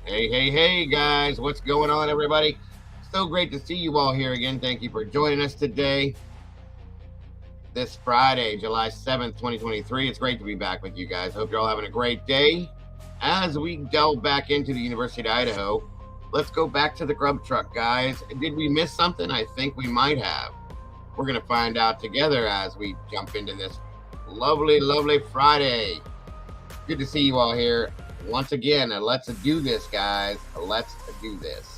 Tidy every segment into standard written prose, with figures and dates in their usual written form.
Hey, guys. What's going on, everybody? So great to see you all here again. Thank you for joining us today, this Friday, July 7th, 2023. It's great to be back with you guys. Hope you're all having a great day. As we delve back into the University of Idaho, let's go back to the GRUB truck, guys. Did we miss something? I think we might have. We're going to find out together as we jump into this lovely Friday. Good to see you all here once again. Let's do this, guys. Let's do this.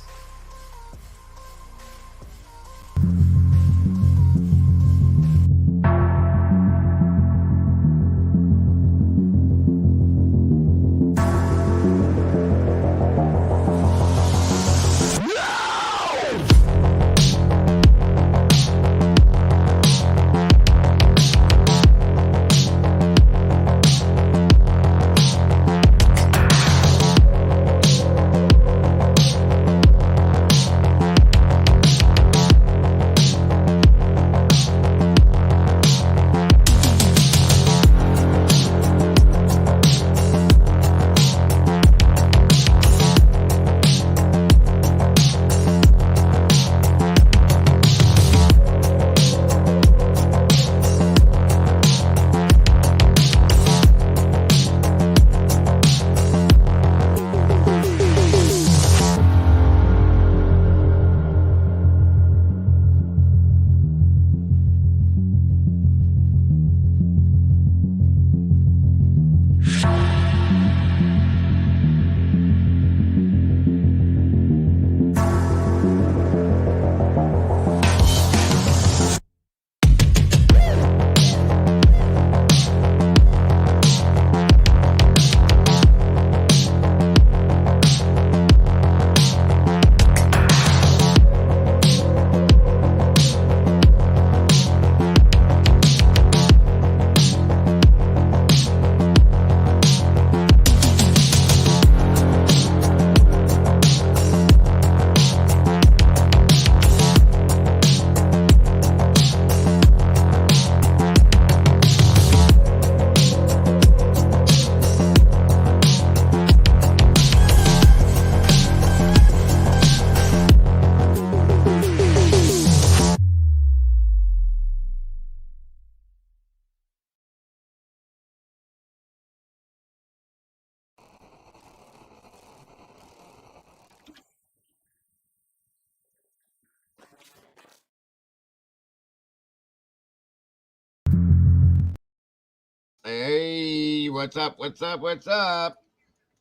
Hey, what's up?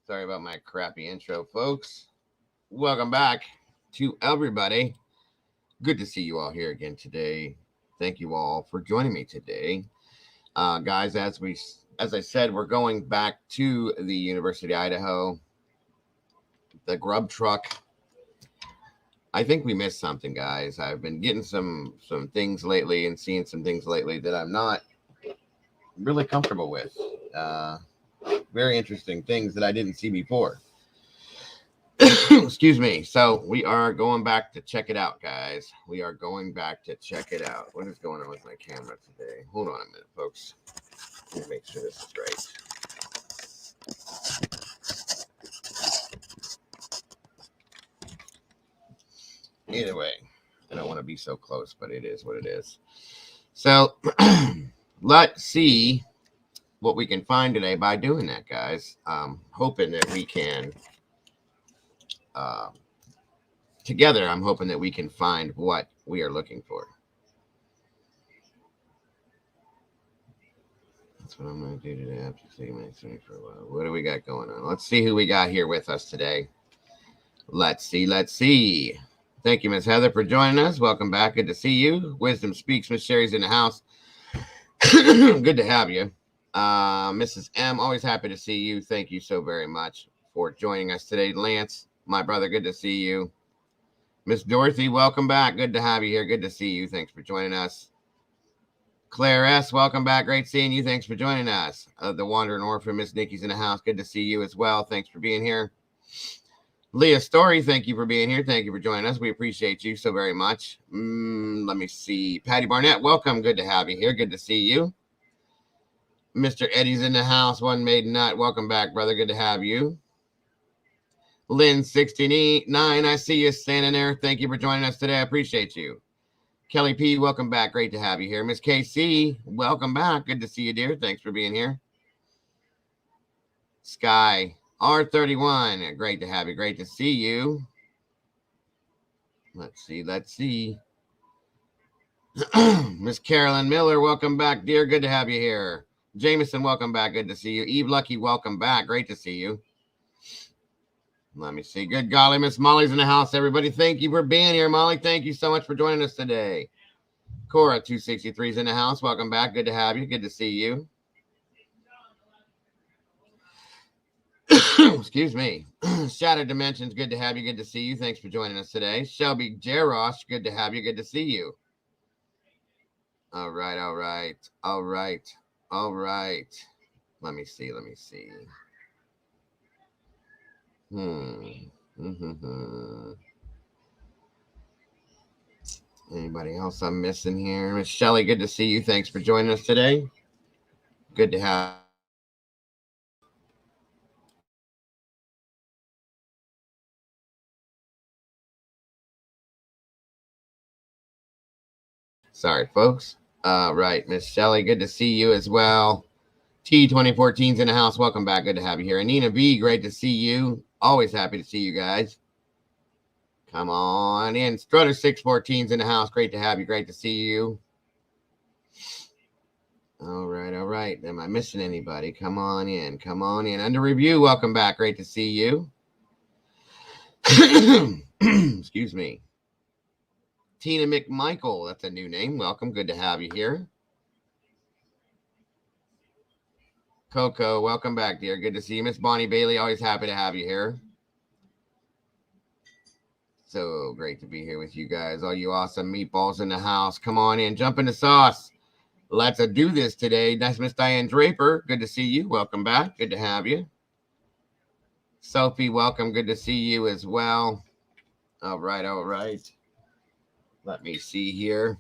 Sorry about my crappy intro, folks. Welcome back to everybody. Good to see you all here again today. Thank you all for joining me today. Guys, as I said, we're going back to the University of Idaho. The GRUB truck. I think we missed something, guys. I've been getting some things lately and seeing some things lately that I'm not really comfortable with. Very interesting things that I didn't see before. Excuse me. So we are going back to check it out, guys. We are going back to check it out. What is going on with my camera today? Hold on a minute, folks. Let me make sure this is right. Either way, I don't want to be so close, but it is what it is. So let's see what we can find today by doing that, guys. Hoping that we can, together, I'm hoping that we can find what we are looking for. That's what I'm going to do today. After seeing my story for a while. What do we got going on? Let's see who we got here with us today. Let's see. Thank you, Miss Heather, for joining us. Welcome back. Good to see you. Wisdom Speaks. Miss Sherry's in the house. Good to have you. Mrs. M, always happy to see you. Thank you so very much for joining us today. Lance, my brother, good to see you. Miss Dorothy, welcome back. Good to have you here. Good to see you. Thanks for joining us. Claire S, welcome back. Great seeing you. Thanks for joining us. The Wandering Orphan, Miss Nikki's in the house. Good to see you as well. Thanks for being here. Leah Story, thank you for being here. Thank you for joining us. We appreciate you so very much. Let me see. Patty Barnett, welcome. Good to have you here. Good to see you. Mr. Eddie's in the house. One Maiden Nut, welcome back, brother. Good to have you. Lynn 69, I see you standing there. Thank you for joining us today. I appreciate you. Kelly P, welcome back. Great to have you here. Miss KC, welcome back. Good to see you, dear. Thanks for being here. Sky R31, great to have you. Great to see you. Let's see. Miss Carolyn Miller, welcome back, dear. Good to have you here. Jameson, welcome back. Good to see you. Eve Lucky, welcome back. Great to see you. Let me see. Good golly, Miss Molly's in the house, everybody. Thank you for being here, Molly. Thank you so much for joining us today. Cora 263 is in the house. Welcome back. Good to have you. Good to see you. Excuse me. Shattered Dimensions, good to have you. Good to see you. Thanks for joining us today. Shelby Jarosh, good to have you. Good to see you. All right. Let me see. Anybody else I'm missing here? Miss Shelly, good to see you. Thanks for joining us today. Good to have. Sorry, folks. Right, Miss Shelly, good to see you as well. T2014's in the house. Welcome back. Good to have you here. Anina B, great to see you. Always happy to see you guys. Come on in. Strutter 614's in the house. Great to have you. Great to see you. All right. Am I missing anybody? Come on in. Under review, welcome back. Great to see you. Excuse me. Tina McMichael, that's a new name. Welcome. Good to have you here. Coco, welcome back, dear. Good to see you. Miss Bonnie Bailey, always happy to have you here. So great to be here with you guys. All you awesome meatballs in the house. Come on in. Jump in the sauce. Let's do this today. That's Miss Diane Draper. Good to see you. Welcome back. Good to have you. Sophie, welcome. Good to see you as well. All right. Let me see here.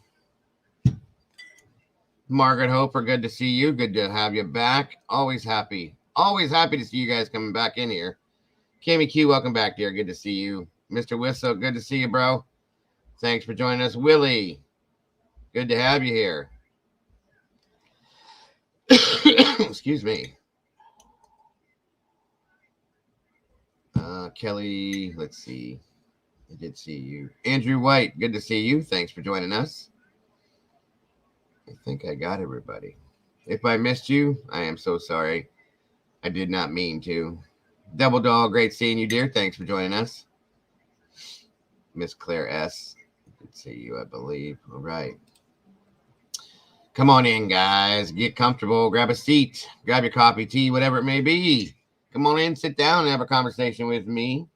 Margaret Hoper, good to see you. Good to have you back. Always happy to see you guys coming back in here. Kimmy Q, welcome back, dear. Good to see you. Mr. Whistle, good to see you, bro. Thanks for joining us. Willie, good to have you here. Excuse me. Kelly, let's see. I did see you. Andrew White, good to see you. Thanks for joining us. I think I got everybody. If I missed you, I am so sorry. I did not mean to. Double Dog, great seeing you, dear. Thanks for joining us. Miss Claire S. Good to see you, I believe. All right. Come on in, guys. Get comfortable. Grab a seat. Grab your coffee, tea, whatever it may be. Come on in, sit down, and have a conversation with me.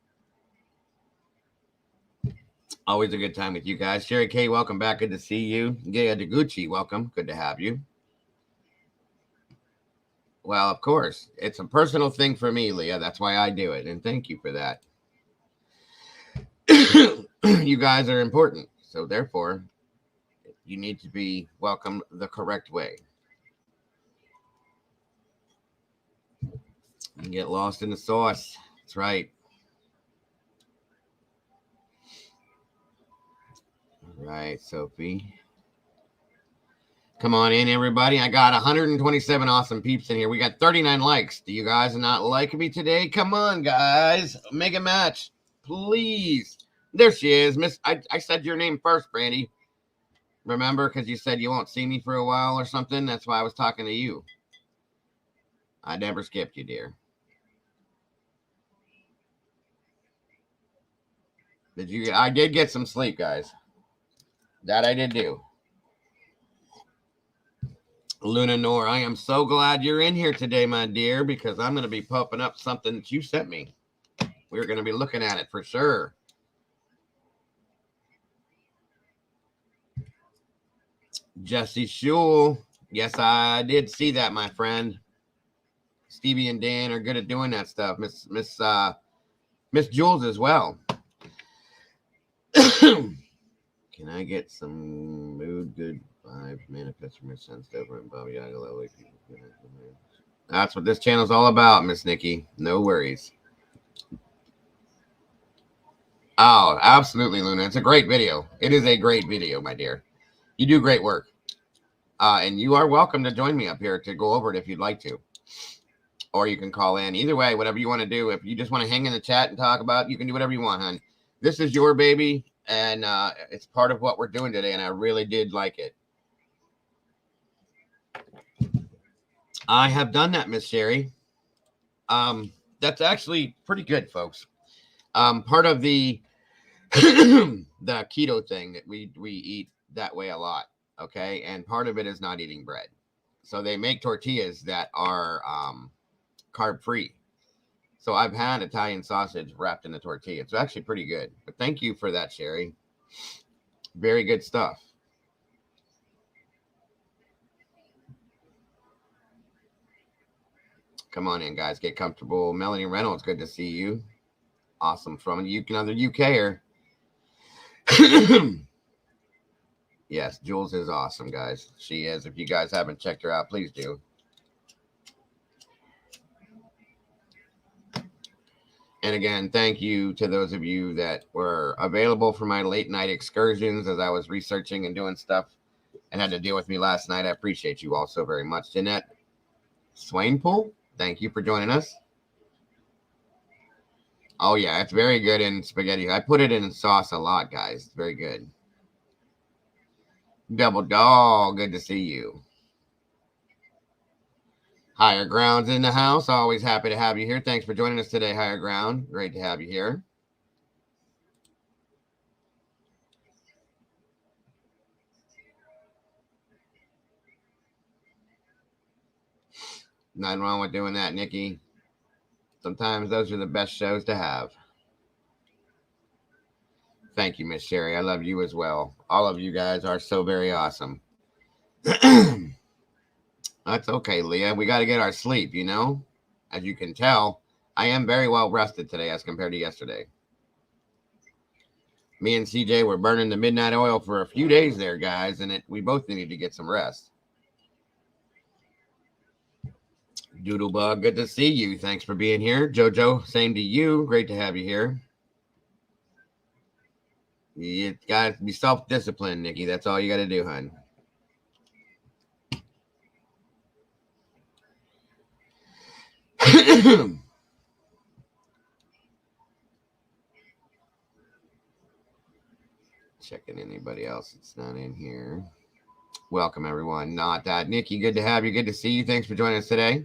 Always a good time with you guys. Sherry K, welcome back. Good to see you. Gaya Deguchi, welcome. Good to have you. Well, of course. It's a personal thing for me, Leah. That's why I do it. And thank you for that. You guys are important. So therefore, you need to be welcomed the correct way. You get lost in the sauce. That's right. All right, Sophie. Come on in, everybody. I got 127 awesome peeps in here. We got 39 likes. Do you guys not like me today? Come on, guys. Make a match. Please. There she is. I said your name first, Brandy. Remember? Because you said you won't see me for a while or something. That's why I was talking to you. I never skipped you, dear. I did get some sleep, guys. That I did do. Luna Nor, I am so glad you're in here today, my dear, because I'm going to be popping up something that you sent me. We're going to be looking at it for sure. Jesse Shule. Yes, I did see that, my friend. Stevie and Dan are good at doing that stuff. Miss Jules as well. Can I get some mood, good vibes, manifest from your sense over and Bobby Aguilera? That's what this channel's all about, Miss Nikki. No worries. Oh, absolutely, Luna. It's a great video. It is a great video, my dear. You do great work. And you are welcome to join me up here to go over it if you'd like to. Or you can call in. Either way, whatever you want to do. If you just want to hang in the chat and talk about it, you can do whatever you want, hon. This is your baby, and it's part of what we're doing today, and I really did like it. I have done that, Miss Sherry. That's actually pretty good, folks. Part of the the keto thing that we eat that way a lot, okay? And part of it is not eating bread. So they make tortillas that are carb free. So I've had Italian sausage wrapped in a tortilla. It's actually pretty good. But thank you for that, Sherry. Very good stuff. Come on in, guys. Get comfortable. Melanie Reynolds, good to see you. Awesome. From another UKer. Yes, Jules is awesome, guys. She is. If you guys haven't checked her out, please do. And again, thank you to those of you that were available for my late night excursions as I was researching and doing stuff and had to deal with me last night. I appreciate you all so very much. Jeanette Swainpool, thank you for joining us. Oh, yeah, it's very good in spaghetti. I put it in sauce a lot, guys. It's very good. Double Dog, good to see you. Higher Ground's in the house. Always happy to have you here. Thanks for joining us today, Higher Ground. Great to have you here. Nothing wrong with doing that, Nikki. Sometimes those are the best shows to have. Thank you, Miss Sherry. I love you as well. All of you guys are so very awesome. That's okay, Leah. We got to get our sleep, you know? As you can tell, I am very well rested today as compared to yesterday. Me and CJ were burning the midnight oil for a few days there, guys, and we both needed to get some rest. Doodlebug, good to see you. Thanks for being here. Jojo, same to you. Great to have you here. You got to be self-disciplined, Nikki. That's all you got to do, hon. Checking anybody else that's not in here. Welcome, everyone. Not that. Nikki, good to have you. Good to see you. Thanks for joining us today.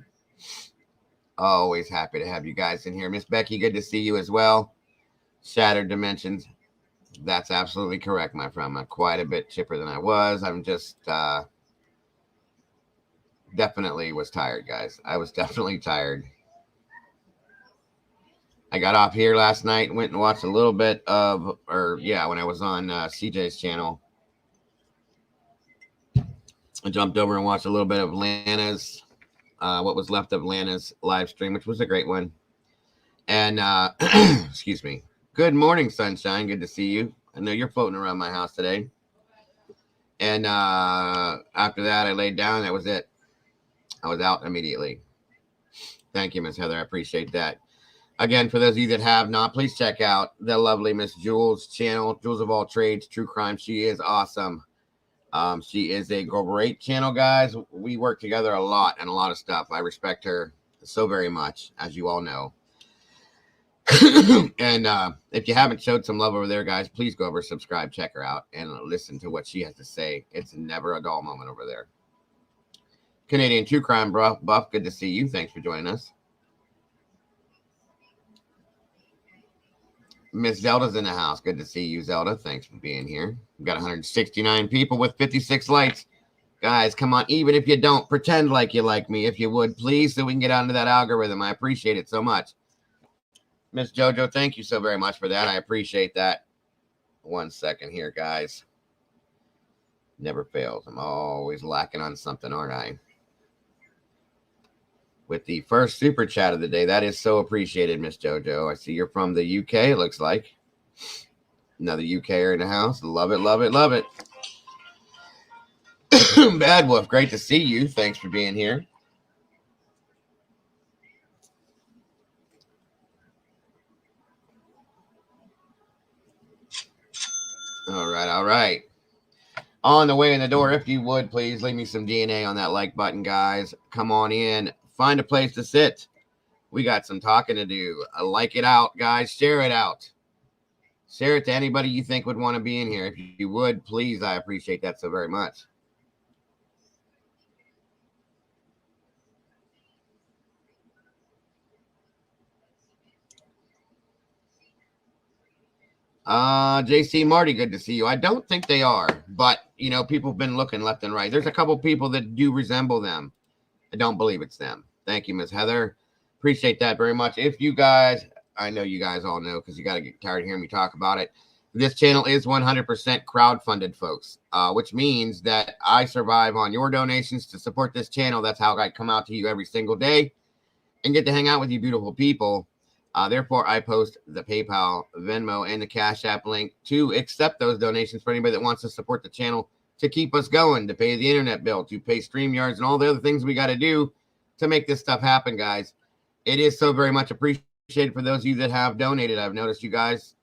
Always happy to have you guys in here. Miss Becky, good to see you as well. Shattered Dimensions. That's absolutely correct, my friend. I'm quite a bit chipper than I was. I'm just definitely was tired, guys. I was definitely tired. I got off here last night and went and watched a little bit of, when I was on CJ's channel. I jumped over and watched a little bit of Lana's, what was left of Lana's live stream, which was a great one. And, excuse me. Good morning, Sunshine. Good to see you. I know you're floating around my house today. And after that, I laid down. That was it. I was out immediately. Thank you, Miss Heather. I appreciate that. Again, for those of you that have not, please check out the lovely Miss Jules' channel, Jules of All Trades, True Crime. She is awesome. She is a great channel, guys. We work together a lot and a lot of stuff. I respect her so very much, as you all know. And if you haven't showed some love over there, guys, please go over, subscribe, check her out, and listen to what she has to say. It's never a dull moment over there. Canadian True Crime Buff, good to see you. Thanks for joining us. Miss Zelda's in the house. Good to see you, Zelda. Thanks for being here. We've got 169 people with 56 likes. Guys, come on. Even if you don't, pretend like you like me, if you would, please, so we can get onto that algorithm. I appreciate it so much. Miss Jojo, thank you so very much for that. I appreciate that. 1 second here, guys. Never fails. I'm always lacking on something, aren't I? With the first super chat of the day. That is so appreciated, Miss Jojo. I see you're from the UK, it looks like. Another UKer in the house. Love it, love it, love it. Bad Wolf, great to see you. Thanks for being here. All right, all right. On the way in the door, if you would, please leave me some DNA on that like button, guys. Come on in. Find a place to sit. We got some talking to do. Like it out, guys. Share it out. Share it to anybody you think would want to be in here. If you would, please, I appreciate that so very much. JC Marty, good to see you. I don't think they are, but you know, people have been looking left and right. There's a couple people that do resemble them. I don't believe it's them. Thank you, Miss Heather. Appreciate that very much. If you guys, I know you guys all know because you got to get tired of hearing me talk about it. This channel is 100% crowdfunded, folks, which means that I survive on your donations to support this channel. That's how I come out to you every single day and get to hang out with you beautiful people. Therefore, I post the PayPal, Venmo, and the Cash App link to accept those donations for anybody that wants to support the channel to keep us going, to pay the internet bill, to pay StreamYards, and all the other things we got to do to make this stuff happen, guys. It is so very much appreciated for those of you that have donated. I've noticed you guys,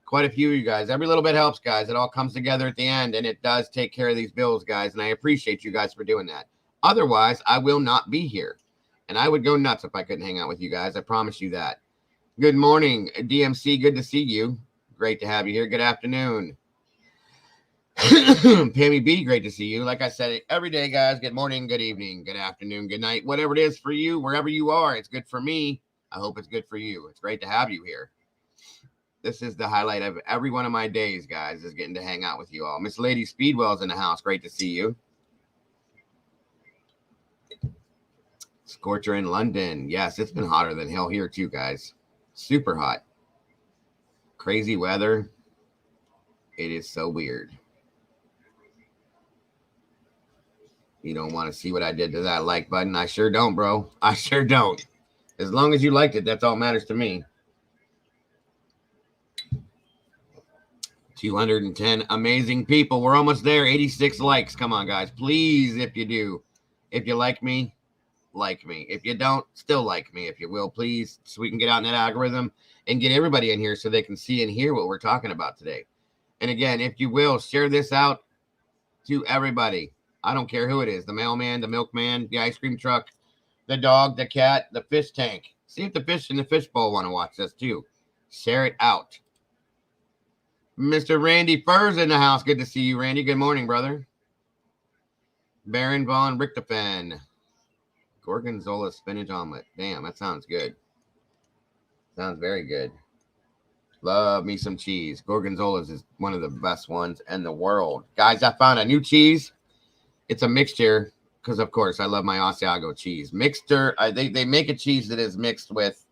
quite a few of you guys. Every little bit helps, guys. It all comes together at the end, and it does take care of these bills, guys, and I appreciate you guys for doing that. Otherwise, I will not be here, and I would go nuts if I couldn't hang out with you guys. I promise you that. Good morning, DMC. Good to see you. Great to have you here. Good afternoon. Pammy B, great to see you. Like I said, every day, guys, good morning, good evening, good afternoon, good night, whatever it is for you, wherever you are. It's good for me. I hope it's good for you. It's great to have you here. This is the highlight of every one of my days, guys, is getting to hang out with you all. Miss Lady Speedwell's in the house. Great to see you. Scorcher in London. Yes, it's been hotter than hell here too, guys. Super hot. Crazy weather. It is so weird. You don't want to see what I did to that like button. I sure don't, bro. I sure don't. As long as you liked it, that's all that matters to me. 210 amazing people. We're almost there. 86 likes. Come on, guys. Please, if you do. If you like me, like me. If you don't, still like me, if you will, please, so we can get out in that algorithm and get everybody in here so they can see and hear what we're talking about today. And again, if you will, share this out to everybody. I don't care who it is, the mailman, the milkman, the ice cream truck, the dog, the cat, the fish tank. See if the fish in the fish bowl want to watch this too. Share it out. Mr. Randy Furs in the house. Good to see you, Randy. Good morning, brother. Baron von Richtofen. Gorgonzola spinach omelet. Damn, that sounds good. Sounds very good. Love me some cheese. Gorgonzola's is one of the best ones in the world. Guys, I found a new cheese. It's a mixture because, of course, I love my Asiago cheese. Mixture. They make a cheese that is mixed with,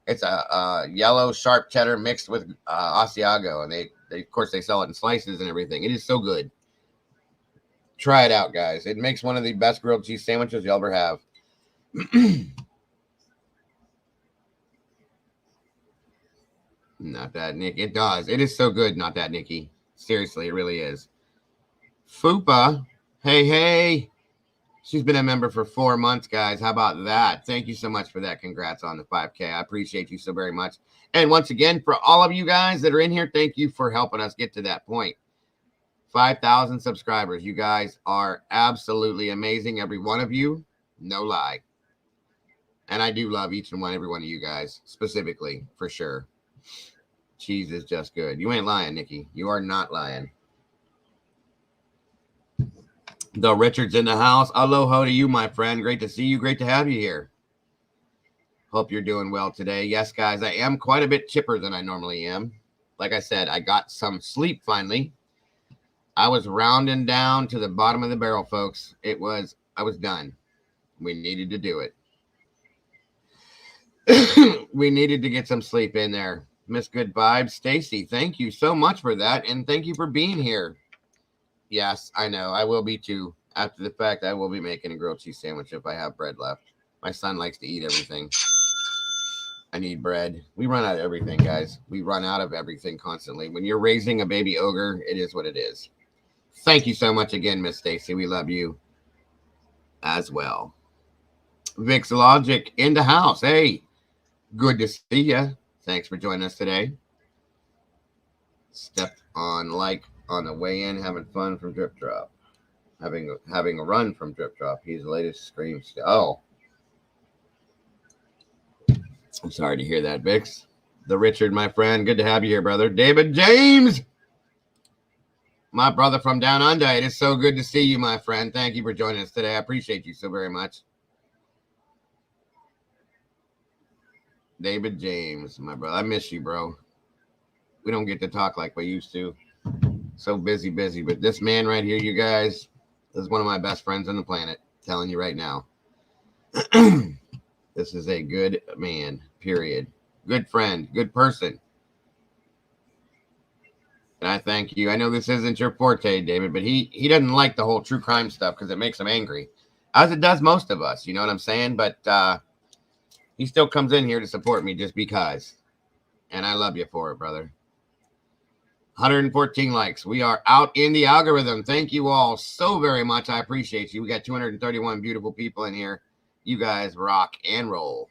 it's a yellow sharp cheddar mixed with Asiago. And they, of course, they sell it in slices and everything. It is so good. Try it out, guys. It makes one of the best grilled cheese sandwiches you'll ever have. Not that, Nick. It does. It is so good. Not that, Nikki. Seriously, it really is. Fupa. Hey. She's been a member for 4 months, guys. How about that? Thank you so much for that. Congrats on the 5K. I appreciate you so very much. And once again, for all of you guys that are in here, thank you for helping us get to that point. 5,000 subscribers. You guys are absolutely amazing. Every one of you. No lie. And I do love each and every one of you guys, specifically, for sure. Cheese is just good. You ain't lying, Nikki. You are not lying. The Richard's in the house. Aloha to you, my friend. Great to see you. Great to have you here. Hope you're doing well today. Yes, guys, I am quite a bit chipper than I normally am. Like I said, I got some sleep finally. I was rounding down to the bottom of the barrel, folks. I was done. We needed to do it. We needed to get some sleep in there. Miss Good Vibes, Stacy, thank you so much for that, and thank you for being here. Yes, I know. I will be too. After the fact, I will be making a grilled cheese sandwich if I have bread left. My son likes to eat everything. I need bread. We run out of everything, guys. We run out of everything constantly. When you're raising a baby ogre, it is what it is. Thank you so much again, Miss Stacy. We love you as well. Vic's Logic in the house. Hey. Good to see you. Thanks for joining us today. Stepped on like on the way in, having fun from Drip Drop. Having a run from Drip Drop. He's the latest scream. Oh, I'm sorry to hear that, Vix. The Richard, my friend. Good to have you here, brother. David James, my brother from down under. It is so good to see you, my friend. Thank you for joining us today. I appreciate you so very much. David James, my brother. I miss you, bro. We don't get to talk like we used to. So busy. But this man right here, you guys, is one of my best friends on the planet. Telling you right now. This is a good man, period. Good friend, good person. And I thank you. I know this isn't your forte, David, but he doesn't like the whole true crime stuff because it makes him angry, as it does most of us. You know what I'm saying? But he still comes in here to support me just because. And I love you for it, brother. 114 likes. We are out in the algorithm. Thank you all so very much. I appreciate you. We got 231 beautiful people in here. You guys rock and roll.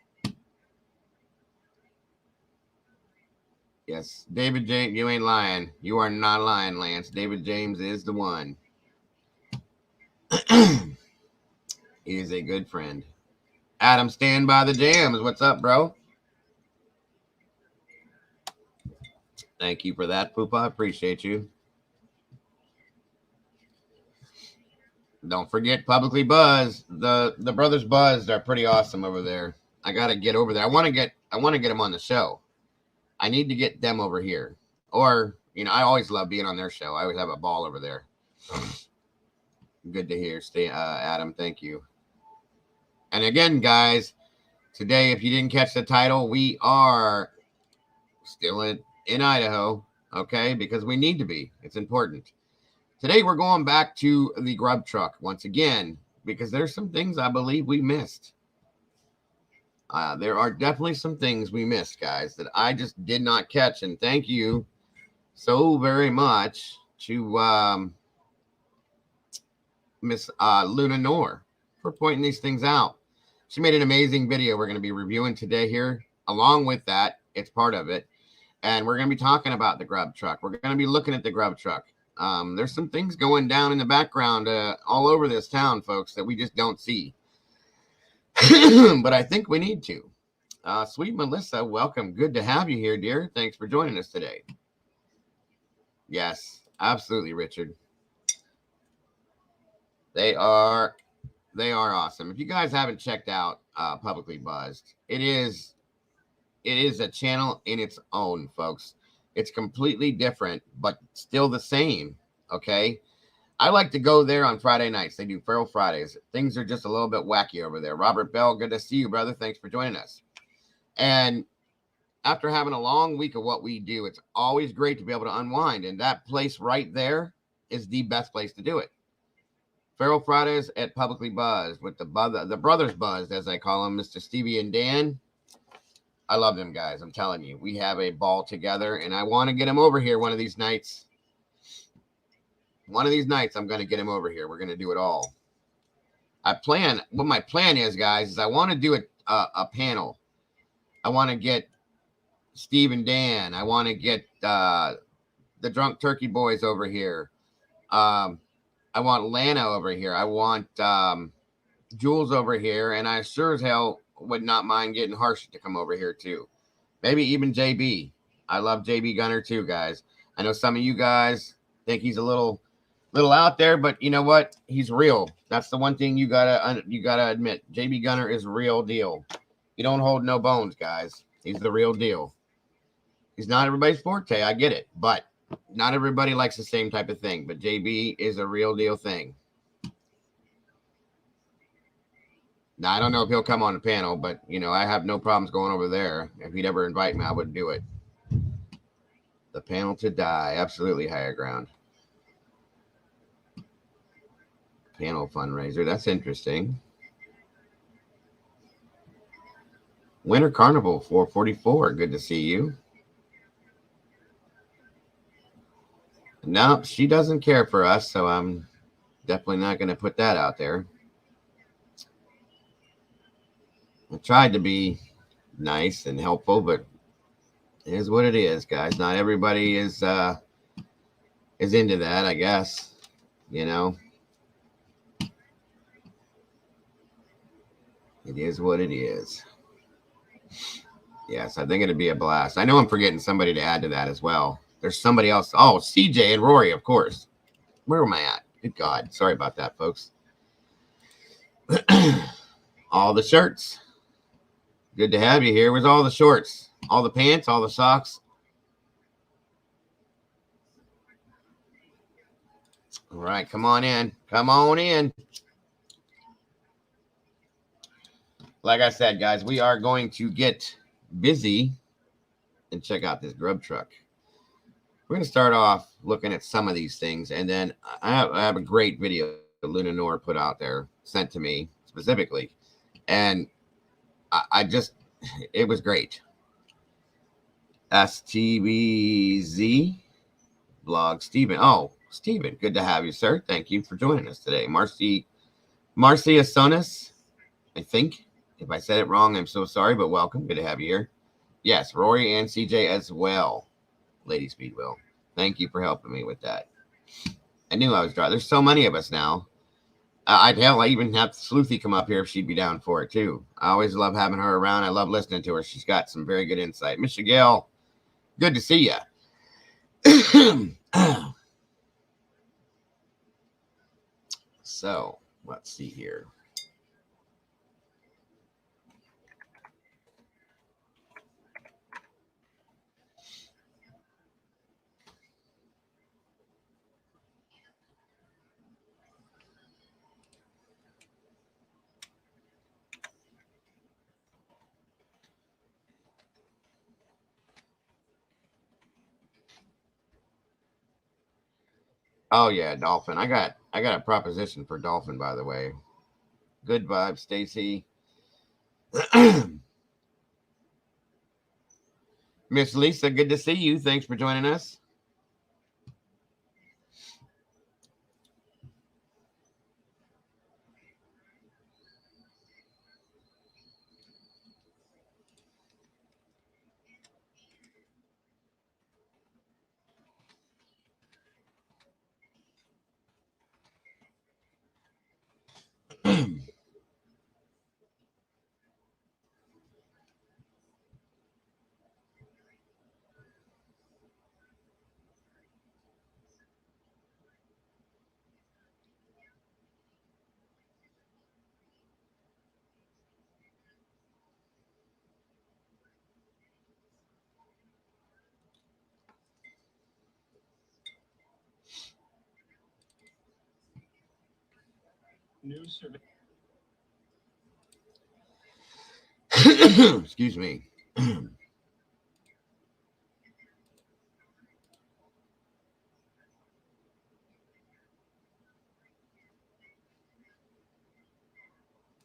Yes, David James, you ain't lying. You are not lying, Lance. David James is the one. He is a good friend. Adam, stand by the jams. What's up, bro? Thank you for that, Poopa. I appreciate you. Don't forget Publicly Buzzed. The brothers Buzzed are pretty awesome over there. I gotta get over there. I want to get them on the show. I need to get them over here. Or, you know, I always love being on their show. I always have a ball over there. Good to hear, Adam. Thank you. And again, guys, today, if you didn't catch the title, we are still in Idaho, okay? Because we need to be. It's important. Today, we're going back to the GRUB truck once again, because there's some things I believe we missed. There are definitely some things we missed, guys, that I just did not catch. And thank you so very much to Miss Luna Noor for pointing these things out. She made an amazing video we're going to be reviewing today here. Along with that, it's part of it. And we're going to be talking about the GRUB truck. We're going to be looking at the GRUB truck. There's some things going down in the background all over this town, folks, that we just don't see. But I think we need to. Sweet Melissa, welcome. Good to have you here, dear. Thanks for joining us today. Yes, absolutely, Richard. They are awesome. If you guys haven't checked out Publicly Buzzed, it is a channel in its own, folks. It's completely different, but still the same. Okay. I like to go there on Friday nights. They do Feral Fridays. Things are just a little bit wacky over there. Robert Bell, good to see you, brother. Thanks for joining us. And after having a long week of what we do, it's always great to be able to unwind. And that place right there is the best place to do it. Feral Fridays at Publicly Buzzed with the brothers Buzzed, as I call them, Mr. Stevie and Dan. I love them guys. I'm telling you, we have a ball together, and I want to get them over here one of these nights. One of these nights, I'm going to get him over here. We're going to do it all. What my plan is, guys, is I want to do a panel. I want to get Steve and Dan. I want to get the Drunk Turkey Boys over here. I want Lana over here. I want Jules over here. And I sure as hell would not mind getting Harsh to come over here, too. Maybe even JB. I love JB Gunner, too, guys. I know some of you guys think he's a little out there, but you know what? He's real. That's the one thing you gotta admit. JB Gunner is real deal. You don't hold no bones, guys. He's the real deal. He's not everybody's forte. I get it, but not everybody likes the same type of thing. But JB is a real deal thing. Now I don't know if he'll come on the panel, but you know I have no problems going over there. If he'd ever invite me, I would do it. The panel to die, absolutely higher ground. Panel fundraiser. That's interesting. Winter Carnival 444. Good to see you. No, she doesn't care for us, so I'm definitely not going to put that out there. I tried to be nice and helpful, but it is what it is, guys. Not everybody is is into that, I guess. You know, it is what it is. Yes, I think it'd be a blast. I know I'm forgetting somebody to add to that as well. There's somebody else. Oh, CJ and Rory, of course. Where am I at? Good God. Sorry about that, folks. All the shirts. Good to have you here. Where's all the shorts? All the pants, all the socks. All right, come on in. Come on in. Like I said, guys, we are going to get busy and check out this grub truck. We're going to start off looking at some of these things, and then I have a great video that Luna Nor put out there, sent to me specifically, and I just, it was great. STBZ blog Stephen. Oh, Stephen, good to have you, sir. Thank you for joining us today. Marcia Sonis, I think. If I said it wrong, I'm so sorry, but welcome. Good to have you here. Yes, Rory and CJ as well. Lady Speedwell. Thank you for helping me with that. I knew I was dry. There's so many of us now. I even have Sleuthy come up here if she'd be down for it too. I always love having her around. I love listening to her. She's got some very good insight. Miss Gail, good to see you. So let's see here. Oh yeah, Dolphin. I got a proposition for Dolphin, by the way. Good vibes, Stacy. Miss Lisa, good to see you. Thanks for joining us. New survey. Excuse me.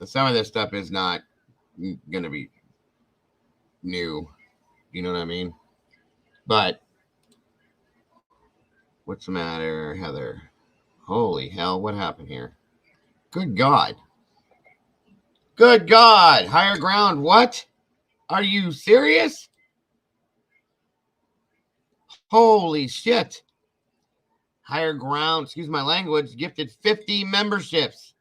Some of this stuff is not going to be new. You know what I mean? But what's the matter, Heather? Holy hell, what happened here? Good God. Good God. Higher ground, what? Are you serious? Holy shit. Higher ground, excuse my language, gifted 50 memberships.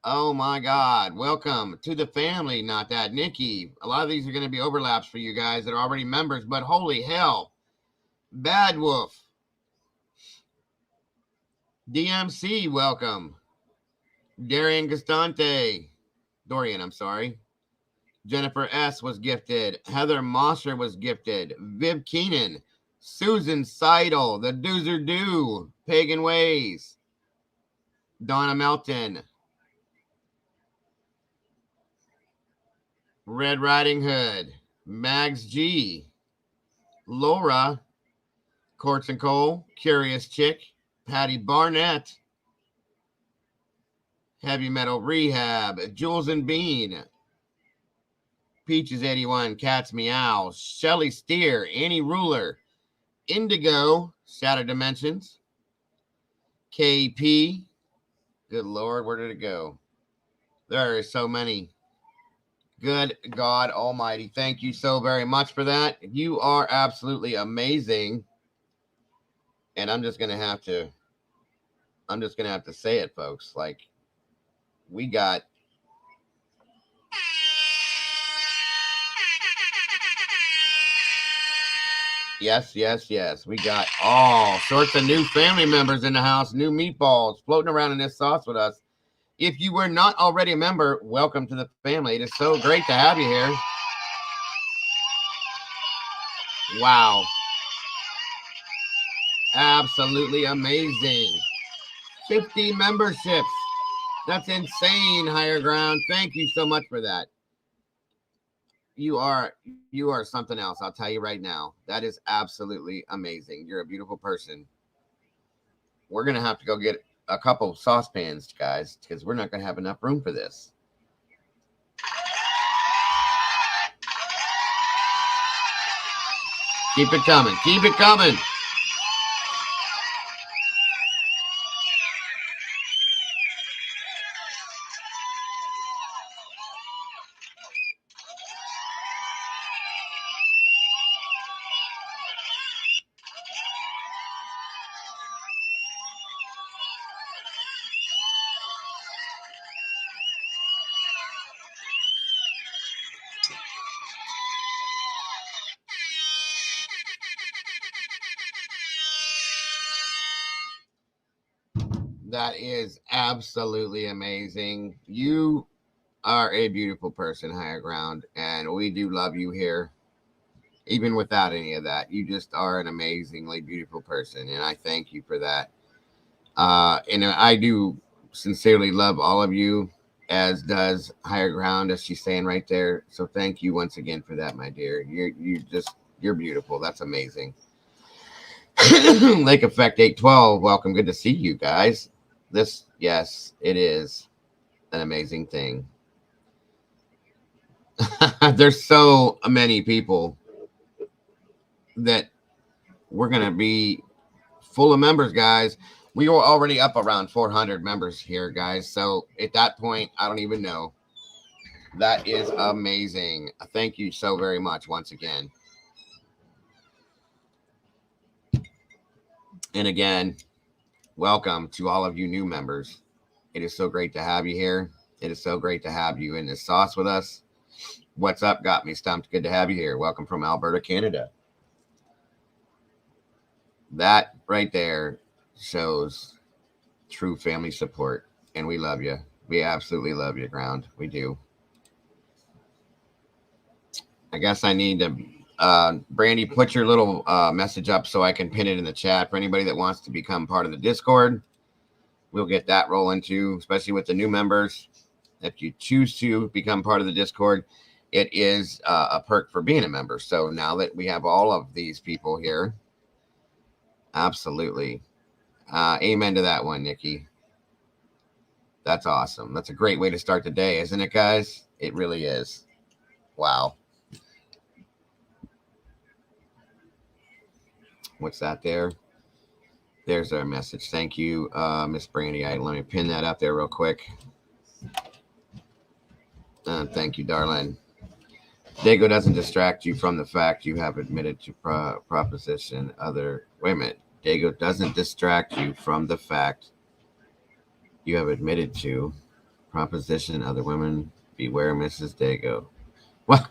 Oh my God. Welcome to the family, not that. Nikki. A lot of these are going to be overlaps for you guys that are already members, but holy hell. Bad Wolf. DMC, welcome. Dorian, I'm sorry. Jennifer S. was gifted. Heather Mosher was gifted. Viv Keenan. Susan Seidel. The Doozer Do. Pagan Ways. Donna Melton. Red Riding Hood. Mags G. Laura. Courts and Cole. Curious Chick. Patty Barnett. Heavy Metal Rehab. Jules and Bean. Peaches 81. Cats Meow. Shelly Steer. Annie Ruler. Indigo. Shadow Dimensions. KP. Good Lord, where did it go? There are so many. Good God Almighty. Thank you so very much for that. You are absolutely amazing. And I'm just gonna have to say it, folks. Like, we got yes, yes, yes. We got all sorts of new family members in the house, new meatballs floating around in this sauce with us. If you were not already a member, welcome to the family. It is so great to have you here. Wow. Absolutely amazing. 50 memberships. That's insane, Higher Ground. Thank you so much for that. You are something else. I'll tell you right now. That is absolutely amazing. You're a beautiful person. We're gonna have to go get a couple saucepans, guys, because we're not gonna have enough room for this. Keep it coming. Keep it coming. That is absolutely amazing. You are a beautiful person, Higher Ground, and we do love you here. Even without any of that, you just are an amazingly beautiful person, and I thank you for that. And I do sincerely love all of you, as does Higher Ground, as she's saying right there. So thank you once again for that, my dear. You're beautiful. That's amazing. Lake Effect 812, welcome. Good to see you guys. This, yes, it is an amazing thing. There's so many people that we're going to be full of members, guys. We were already up around 400 members here, guys. So at that point, I don't even know. That is amazing. Thank you so very much once again. And again, welcome to all of you new members. It is so great to have you here. It is so great to have you in this sauce with us. What's up? Got me stumped. Good to have you here. Welcome from Alberta, Canada. That right there shows true family support. And we love you. We absolutely love you, Ground. We do. I guess I need to, Brandy, put your little message up so I can pin it in the chat for anybody that wants to become part of the Discord. We'll get that rolling too, especially with the new members. If you choose to become part of the Discord, it is a perk for being a member. So now that we have all of these people here, absolutely. Amen to that one, Nikki. That's awesome. That's a great way to start the day, isn't it, guys? It really is. Wow. What's that there? There's our message. Thank you, Miss Brandy. Let me pin that up there real quick. Thank you, darling. Dago doesn't distract you from the fact you have admitted to proposition other... Wait a minute. Dago doesn't distract you from the fact you have admitted to proposition other women. Beware, Mrs. Dago. Well,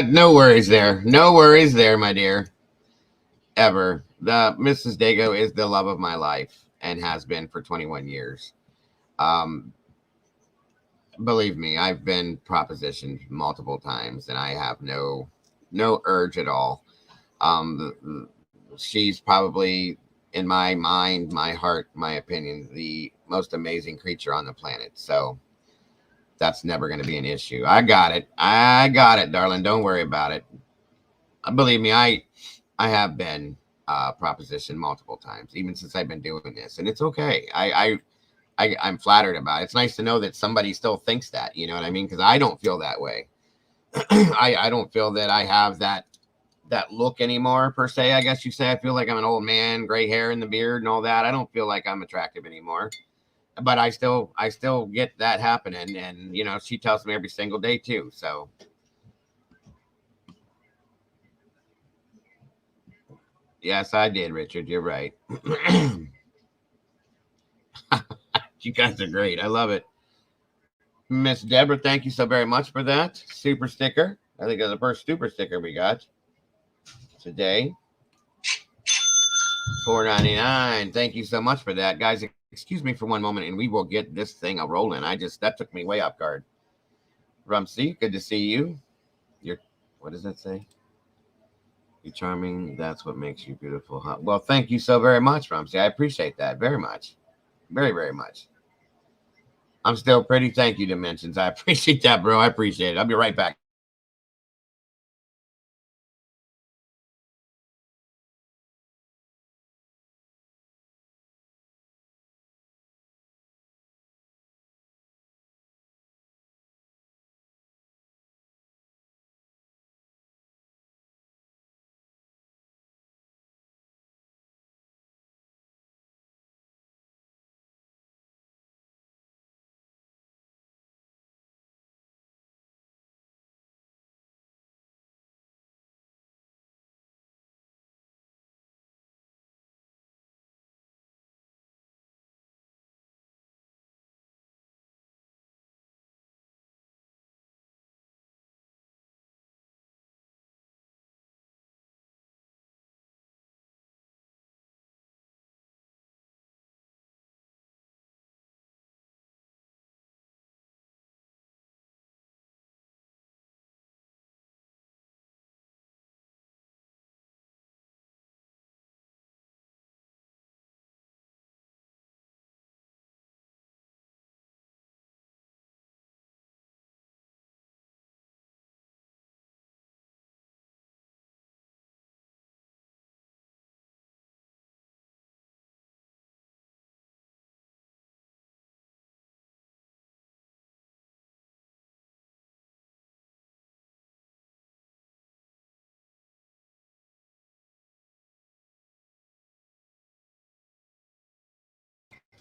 no worries there. No worries there, my dear. Ever. The Mrs. Dago is the love of my life and has been for 21 years. Believe me, I've been propositioned multiple times and I have no urge at all. She's probably, in my mind, my heart, my opinion, the most amazing creature on the planet. So that's never going to be an issue. I got it, darling. Don't worry about it. Believe me, I have been propositioned multiple times, even since I've been doing this, and it's okay. I'm flattered about it. It's nice to know that somebody still thinks that, you know what I mean? Because I don't feel that way. I don't feel that I have that look anymore, per se. I guess you say I feel like I'm an old man, gray hair in the beard and all that. I don't feel like I'm attractive anymore. But I still get that happening. And, you know, she tells me every single day too. So Yes, I did, Richard. You're right. You guys are great. I love it. Miss Deborah, thank you so very much for that. Super sticker. I think that's the first super sticker we got today. $4.99. Thank you so much for that. Guys, excuse me for one moment and we will get this thing a rolling. That took me way off guard. Rumsey, good to see you. You're, what does that say? You're charming. That's what makes you beautiful. Huh? Well, thank you so very much, Rumsey. I appreciate that very much. Very, very much. I'm still pretty. Thank you, Dimensions. I appreciate that, bro. I appreciate it. I'll be right back.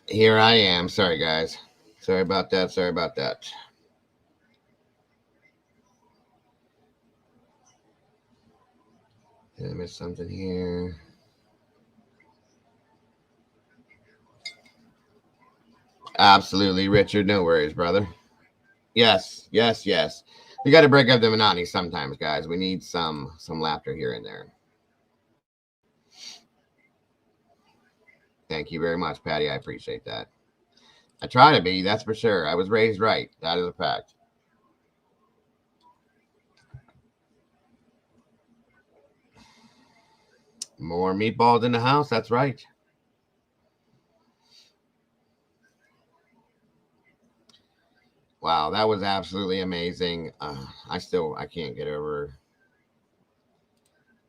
Here I am. Sorry, guys. Sorry about that. Sorry about that. Did I miss something here? Absolutely, Richard. No worries, brother. Yes, yes, yes. We got to break up the monotony sometimes, guys. We need some laughter here and there. Thank you very much, Patty. I appreciate that. I try to be, that's for sure. I was raised right. That is a fact. More meatballs in the house. That's right. Wow, that was absolutely amazing. I can't get over.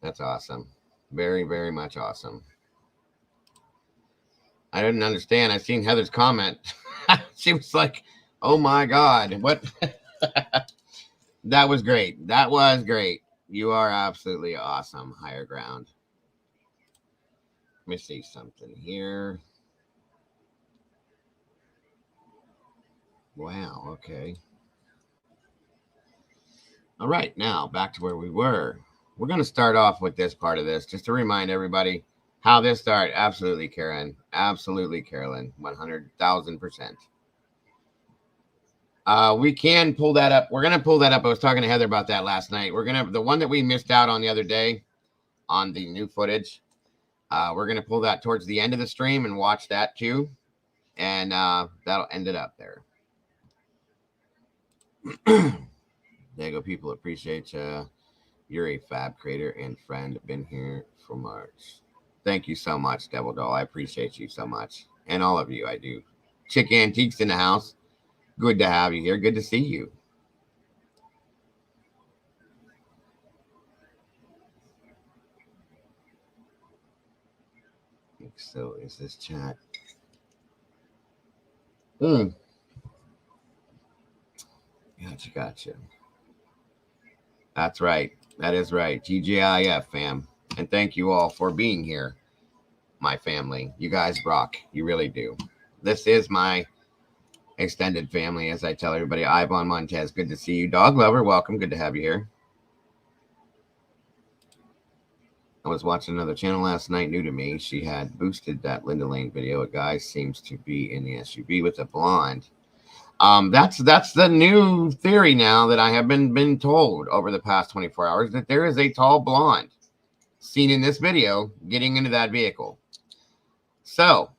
That's awesome. Very, very much awesome. I didn't understand. I seen Heather's comment. She was like, "Oh my God, what?" That was great. That was great. You are absolutely awesome. Higher ground. Let me see something here. Wow. Okay. All right. Now back to where we were. We're going to start off with this part of this just to remind everybody how this started. Absolutely, Karen. Absolutely, Carolyn. 100,000%. We can pull that up. We're gonna pull that up. I was talking to Heather about that last night. The one that we missed out on the other day on the new footage. We're gonna pull that towards the end of the stream and watch that too, and that'll end it up there. There you go, people. Appreciate you. You're a fab creator and friend. Been here for March. Thank you so much, Devil Doll. I appreciate you so much, and all of you. I do. Chick Antiques in the house. Good to have you here. Good to see you. So is this chat? Mm. Gotcha, gotcha. That's right. That is right. TGIF, fam. And thank you all for being here, my family. You guys rock. You really do. This is my extended family, as I tell everybody. Ivan Montez, good to see you. Dog lover, welcome. Good to have you here. I was watching another channel last night, new to me. She had boosted that Linda Lane video. A guy seems to be in the SUV with a blonde. That's the new theory now that I have been told over the past 24 hours, that there is a tall blonde seen in this video getting into that vehicle. So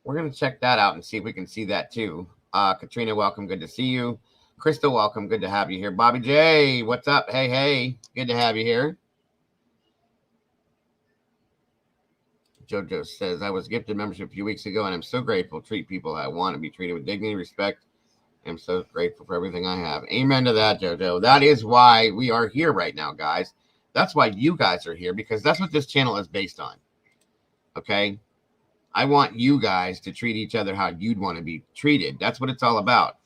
we're going to check that out and see if we can see that too. Katrina, welcome. Good to see you. Crystal, welcome. Good to have you here. Bobby J, what's up? Hey, hey. Good to have you here. Jojo says, I was gifted membership a few weeks ago, and I'm so grateful. Treat people I want to be treated with dignity, respect. I'm so grateful for everything I have. Amen to that, Jojo. That is why we are here right now, guys. That's why you guys are here, because that's what this channel is based on. Okay? I want you guys to treat each other how you'd want to be treated. That's what it's all about.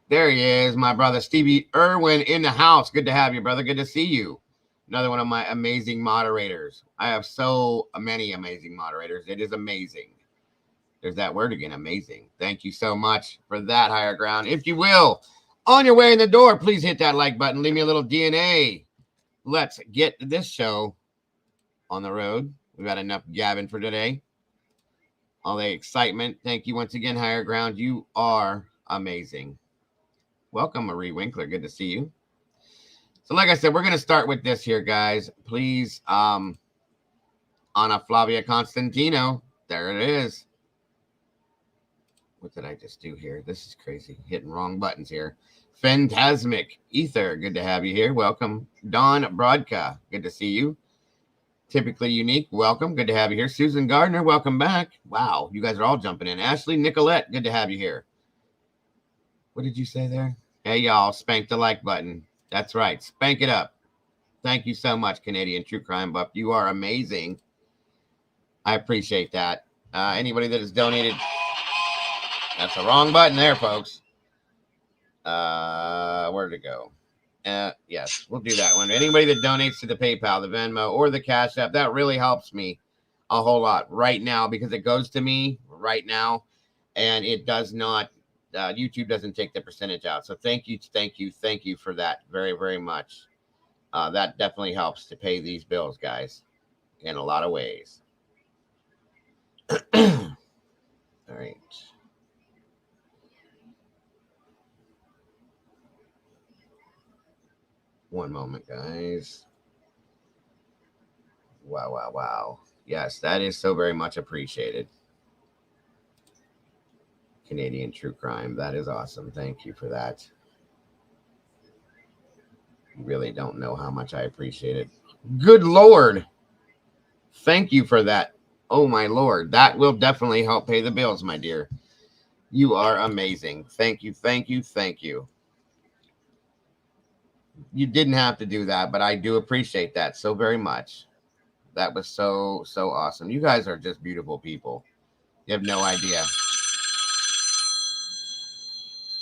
There he is, my brother Stevie Irwin in the house. Good to have you, brother. Good to see you. Another one of my amazing moderators. I have so many amazing moderators. It is amazing. There's that word again, amazing. Thank you so much for that, Higher Ground. If you will, on your way in the door, please hit that like button. Leave me a little DNA. Let's get this show on the road. We've got enough gabbing for today. All the excitement. Thank you once again, Higher Ground. You are amazing. Welcome, Marie Winkler. Good to see you. So like I said, we're going to start with this here, guys. Please, Ana Flavia Constantino. There it is. What did I just do here? This is crazy. Hitting wrong buttons here. Phantasmic Ether. Good to have you here. Welcome. Dawn Brodka. Good to see you. Typically Unique. Welcome. Good to have you here. Susan Gardner. Welcome back. Wow. You guys are all jumping in. Ashley Nicolette. Good to have you here. What did you say there? Hey, y'all. Spank the like button. That's right. Spank it up. Thank you so much, Canadian True Crime Buff. You are amazing. I appreciate that. Anybody that has donated. That's the wrong button there, folks. Where'd it go? Yes, we'll do that one. Anybody that donates to the PayPal, the Venmo, or the Cash App, that really helps me a whole lot right now, because it goes to me right now, and it does not. YouTube doesn't take the percentage out. So thank you for that very, very much. That definitely helps to pay these bills, guys, in a lot of ways. All right. One moment, guys. Wow, wow, wow. Yes, that is so very much appreciated. Canadian True Crime. That is awesome. Thank you for that. You really don't know how much I appreciate it. Good Lord. Thank you for that. Oh, my Lord. That will definitely help pay the bills, my dear. You are amazing. Thank you, thank you, thank you. You didn't have to do that, but I do appreciate that so very much. That was so, so awesome. You guys are just beautiful people. You have no idea.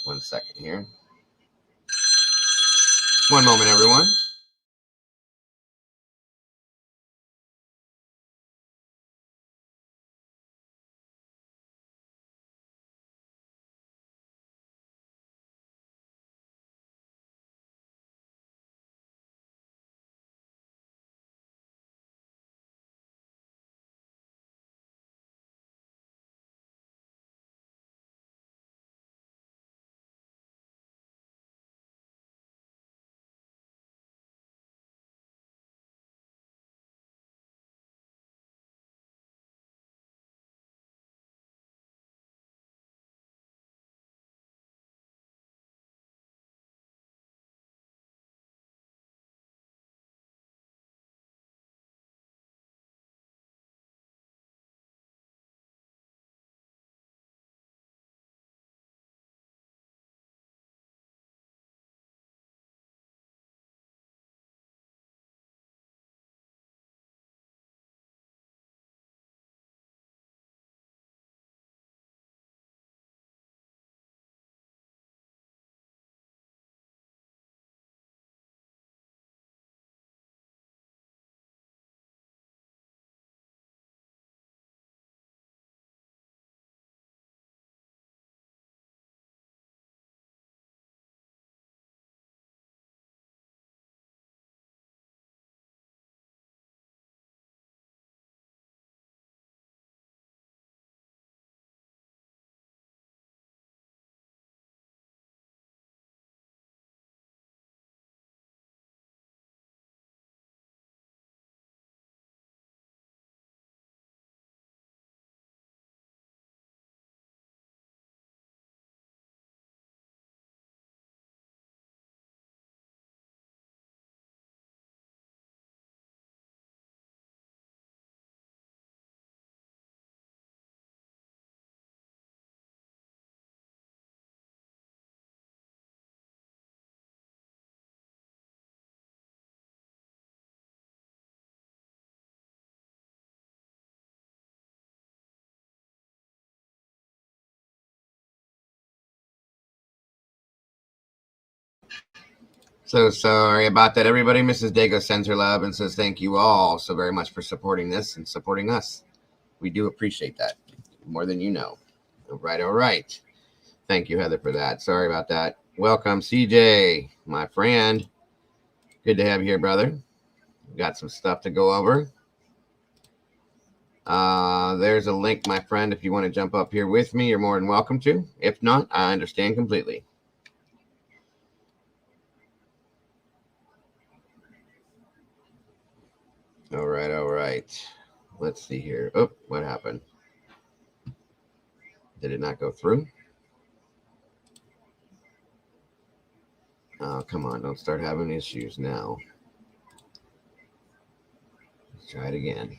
One second here. One moment, everyone. So sorry about that, everybody. Mrs. Dago sends her love and says thank you all so very much for supporting this and supporting us. We do appreciate that more than you know. All right, all right. Thank you, Heather, for that. Sorry about that. Welcome, CJ, my friend. Good to have you here, brother. We've got some stuff to go over. There's a link, my friend. If you want to jump up here with me, you're more than welcome to. If not, I understand completely. All right, all right. Let's see here. Oh, what happened? Did it not go through? Oh, come on. Don't start having issues now. Let's try it again.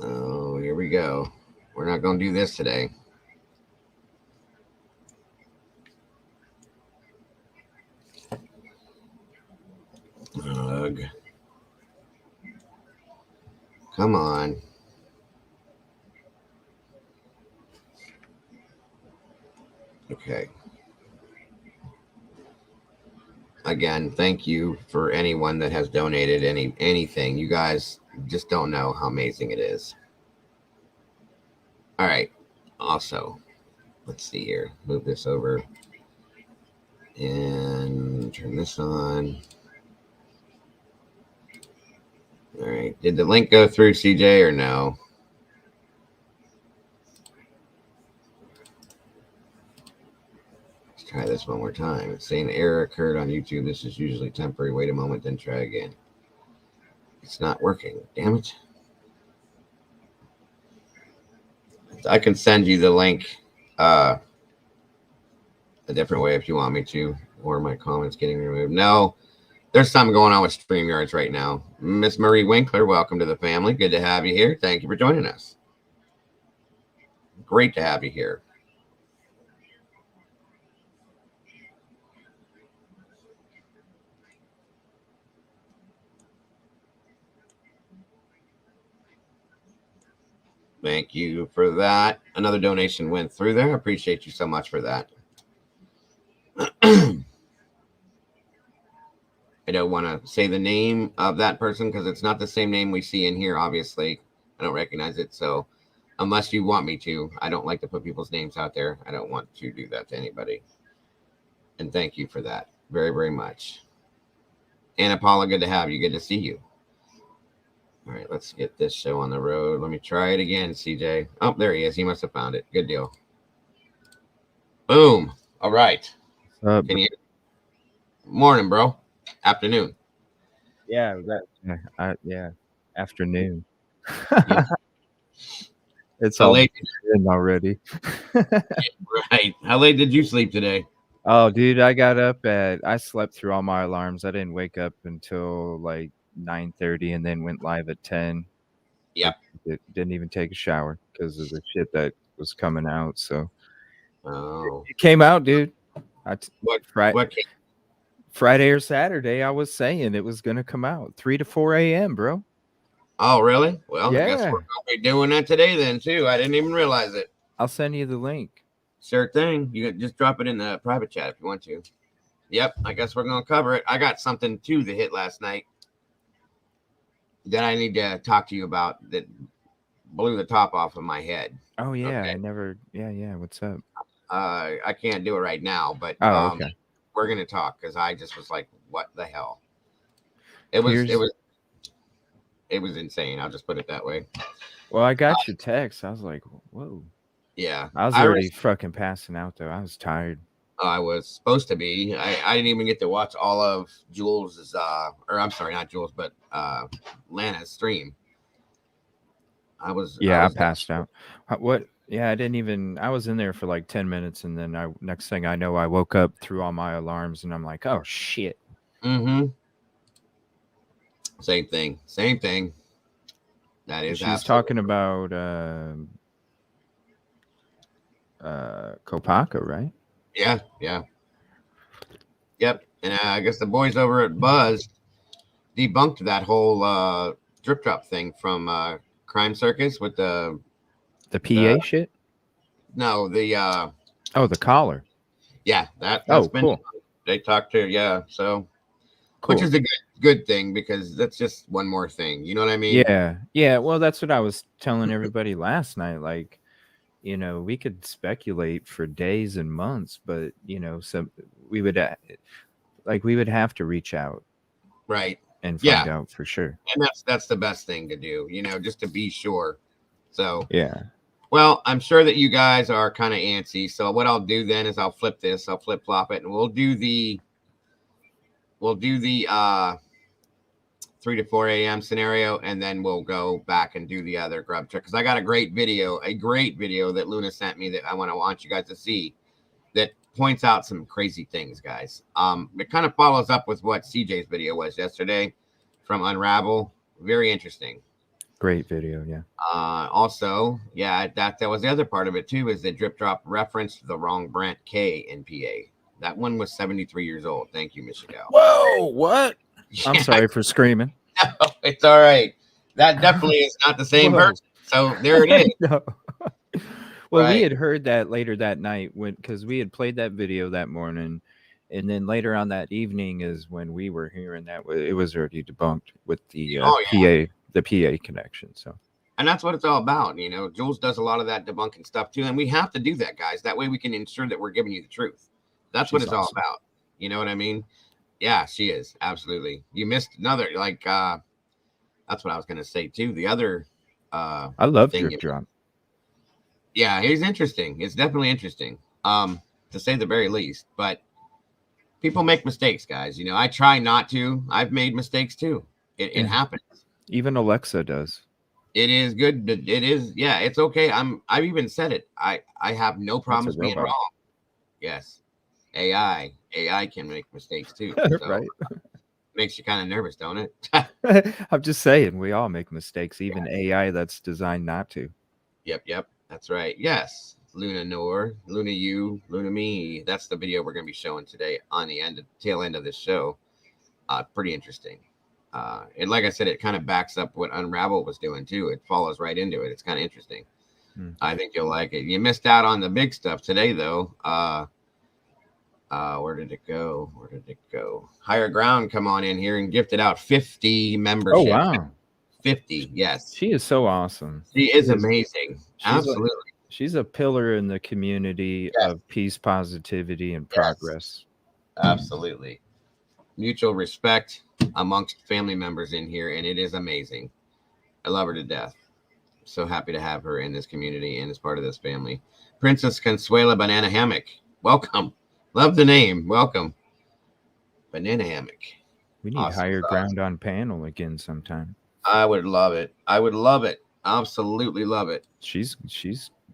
Oh, here we go. We're not going to do this today. Ugh. Come on. Okay. Again, thank you for anyone that has donated anything. You guys just don't know how amazing it is. All right. Also, let's see here. Move this over and turn this on. All right. Did the link go through, CJ, or no? Let's try this one more time. It's saying error occurred on YouTube. This is usually temporary. Wait a moment, then try again. It's not working. Damn it. I can send you the link a different way if you want me to, or my comments getting removed. No, there's something going on with StreamYards right now. Miss Marie Winkler, welcome to the family. Good to have you here. Thank you for joining us. Great to have you here. Thank you for that. Another donation went through there. I appreciate you so much for that. I don't want to say the name of that person because it's not the same name we see in here, obviously. I don't recognize it. So unless you want me to, I don't like to put people's names out there. I don't want to do that to anybody. And thank you for that very, very much. Anna Paula, good to have you. Good to see you. All right, let's get this show on the road. Let me try it again, CJ. Oh, there he is. He must have found it. Good deal. Boom. All right. Can you? Morning, bro. Afternoon. Yeah, yeah. Afternoon. Yeah. It's How all late? in already. Right. How late did you sleep today? Oh, dude, I slept through all my alarms. I didn't wake up until like 9:30 and then went live at 10. Yep. It didn't even take a shower because of the shit that was coming out. So Oh. it came out, dude. What? Friday or Saturday, I was saying it was gonna come out 3 to 4 a.m., bro. Oh, really? Well, I guess Yeah. we're gonna be doing that today then too. I didn't even realize it. I'll send you the link. Sure thing. You can just drop it in the private chat if you want to. Yep. I guess we're gonna cover it. I got something too that hit last night that I need to talk to you about that blew the top off of my head. Oh yeah, Okay. yeah. What's up? I can't do it right now, but Okay. we're gonna talk because I just was like, what the hell? It was insane. I'll just put it that way. Well, I got your text. I was like, whoa. Yeah. I was already fucking passing out though. I was tired. I was supposed to be. I didn't even get to watch all of Jules's or I'm sorry, not Jules, but Lana's stream. I passed out. What? Yeah, I didn't even. I was in there for like 10 minutes, and then next thing I know, I woke up, threw all my alarms, and I'm like, oh shit. Mm-hmm. Same thing. That is. She's talking about Kopaka, right? Yeah. Yep. And I guess the boys over at Buzz debunked that whole drip drop thing from Crime Circus with the PA shit. No, the the collar. Yeah, that's Oh, been, cool. they talked to, yeah. So, Cool. which is a good thing, because that's just one more thing. You know what I mean? Yeah. Yeah. Well, that's what I was telling everybody last night. Like, we could speculate for days and months, but we would we would have to reach out Right. and Yeah. find out for sure. And that's the best thing to do, just to be sure. So, Yeah. well, I'm sure that you guys are kind of antsy. So what I'll do then is I'll flip flop it, and we'll do the 3 to 4 a.m. scenario, and then we'll go back and do the other grub trick, because I got a great video that Luna sent me that I want you guys to see, that points out some crazy things, guys. It kind of follows up with what CJ's video was yesterday from Unravel. Very interesting. Great video, yeah. Also, yeah, that was the other part of it too, is that Drip Drop referenced the wrong Brent K in PA. That one was 73 years old. Thank you, Michigan. Whoa, what? Yeah, I'm sorry for screaming. No, it's all right. That definitely is not the same person. So there it is. No. Well, Right. we had heard that later that night because we had played that video that morning, and then later on that evening is when we were hearing that it was already debunked with the PA connection. So, and that's what it's all about. Jules does a lot of that debunking stuff too, and we have to do that, guys. That way we can ensure that we're giving you the truth. That's what it's all about. You know what I mean? Yeah, she is. Absolutely. You missed another, that's what I was going to say too. The other, I love Drip Drop. Yeah, he's interesting. It's definitely interesting, to say the very least. But people make mistakes, guys. I try not to. I've made mistakes too. It happens. Even Alexa does. It is good. It is. Yeah, it's okay. I've even said it. I have no problems being wrong. Yes. AI can make mistakes too. So right. Makes you kind of nervous, don't it? I'm just saying, we all make mistakes, even AI that's designed not to. Yep. That's right. Yes. Luna Noor, Luna you, Luna me. That's the video we're going to be showing today on the tail end of this show. Pretty interesting. And like I said, it kind of backs up what Unravel was doing too. It follows right into it. It's kind of interesting. I think you'll like it. You missed out on the big stuff today, though. Where did it go? Higher Ground, come on in here and gifted out 50 memberships. Oh, wow. 50, yes. She is so awesome. She is amazing. Absolutely. She's a pillar in the community of peace, positivity, and progress. Absolutely. Mutual respect amongst family members in here, and it is amazing. I love her to death. So happy to have her in this community and as part of this family. Princess Consuela Banana Hammock, welcome. Love the name. Welcome. Banana Hammock. We need Higher Ground on panel again sometime. I would love it. Absolutely love it. She's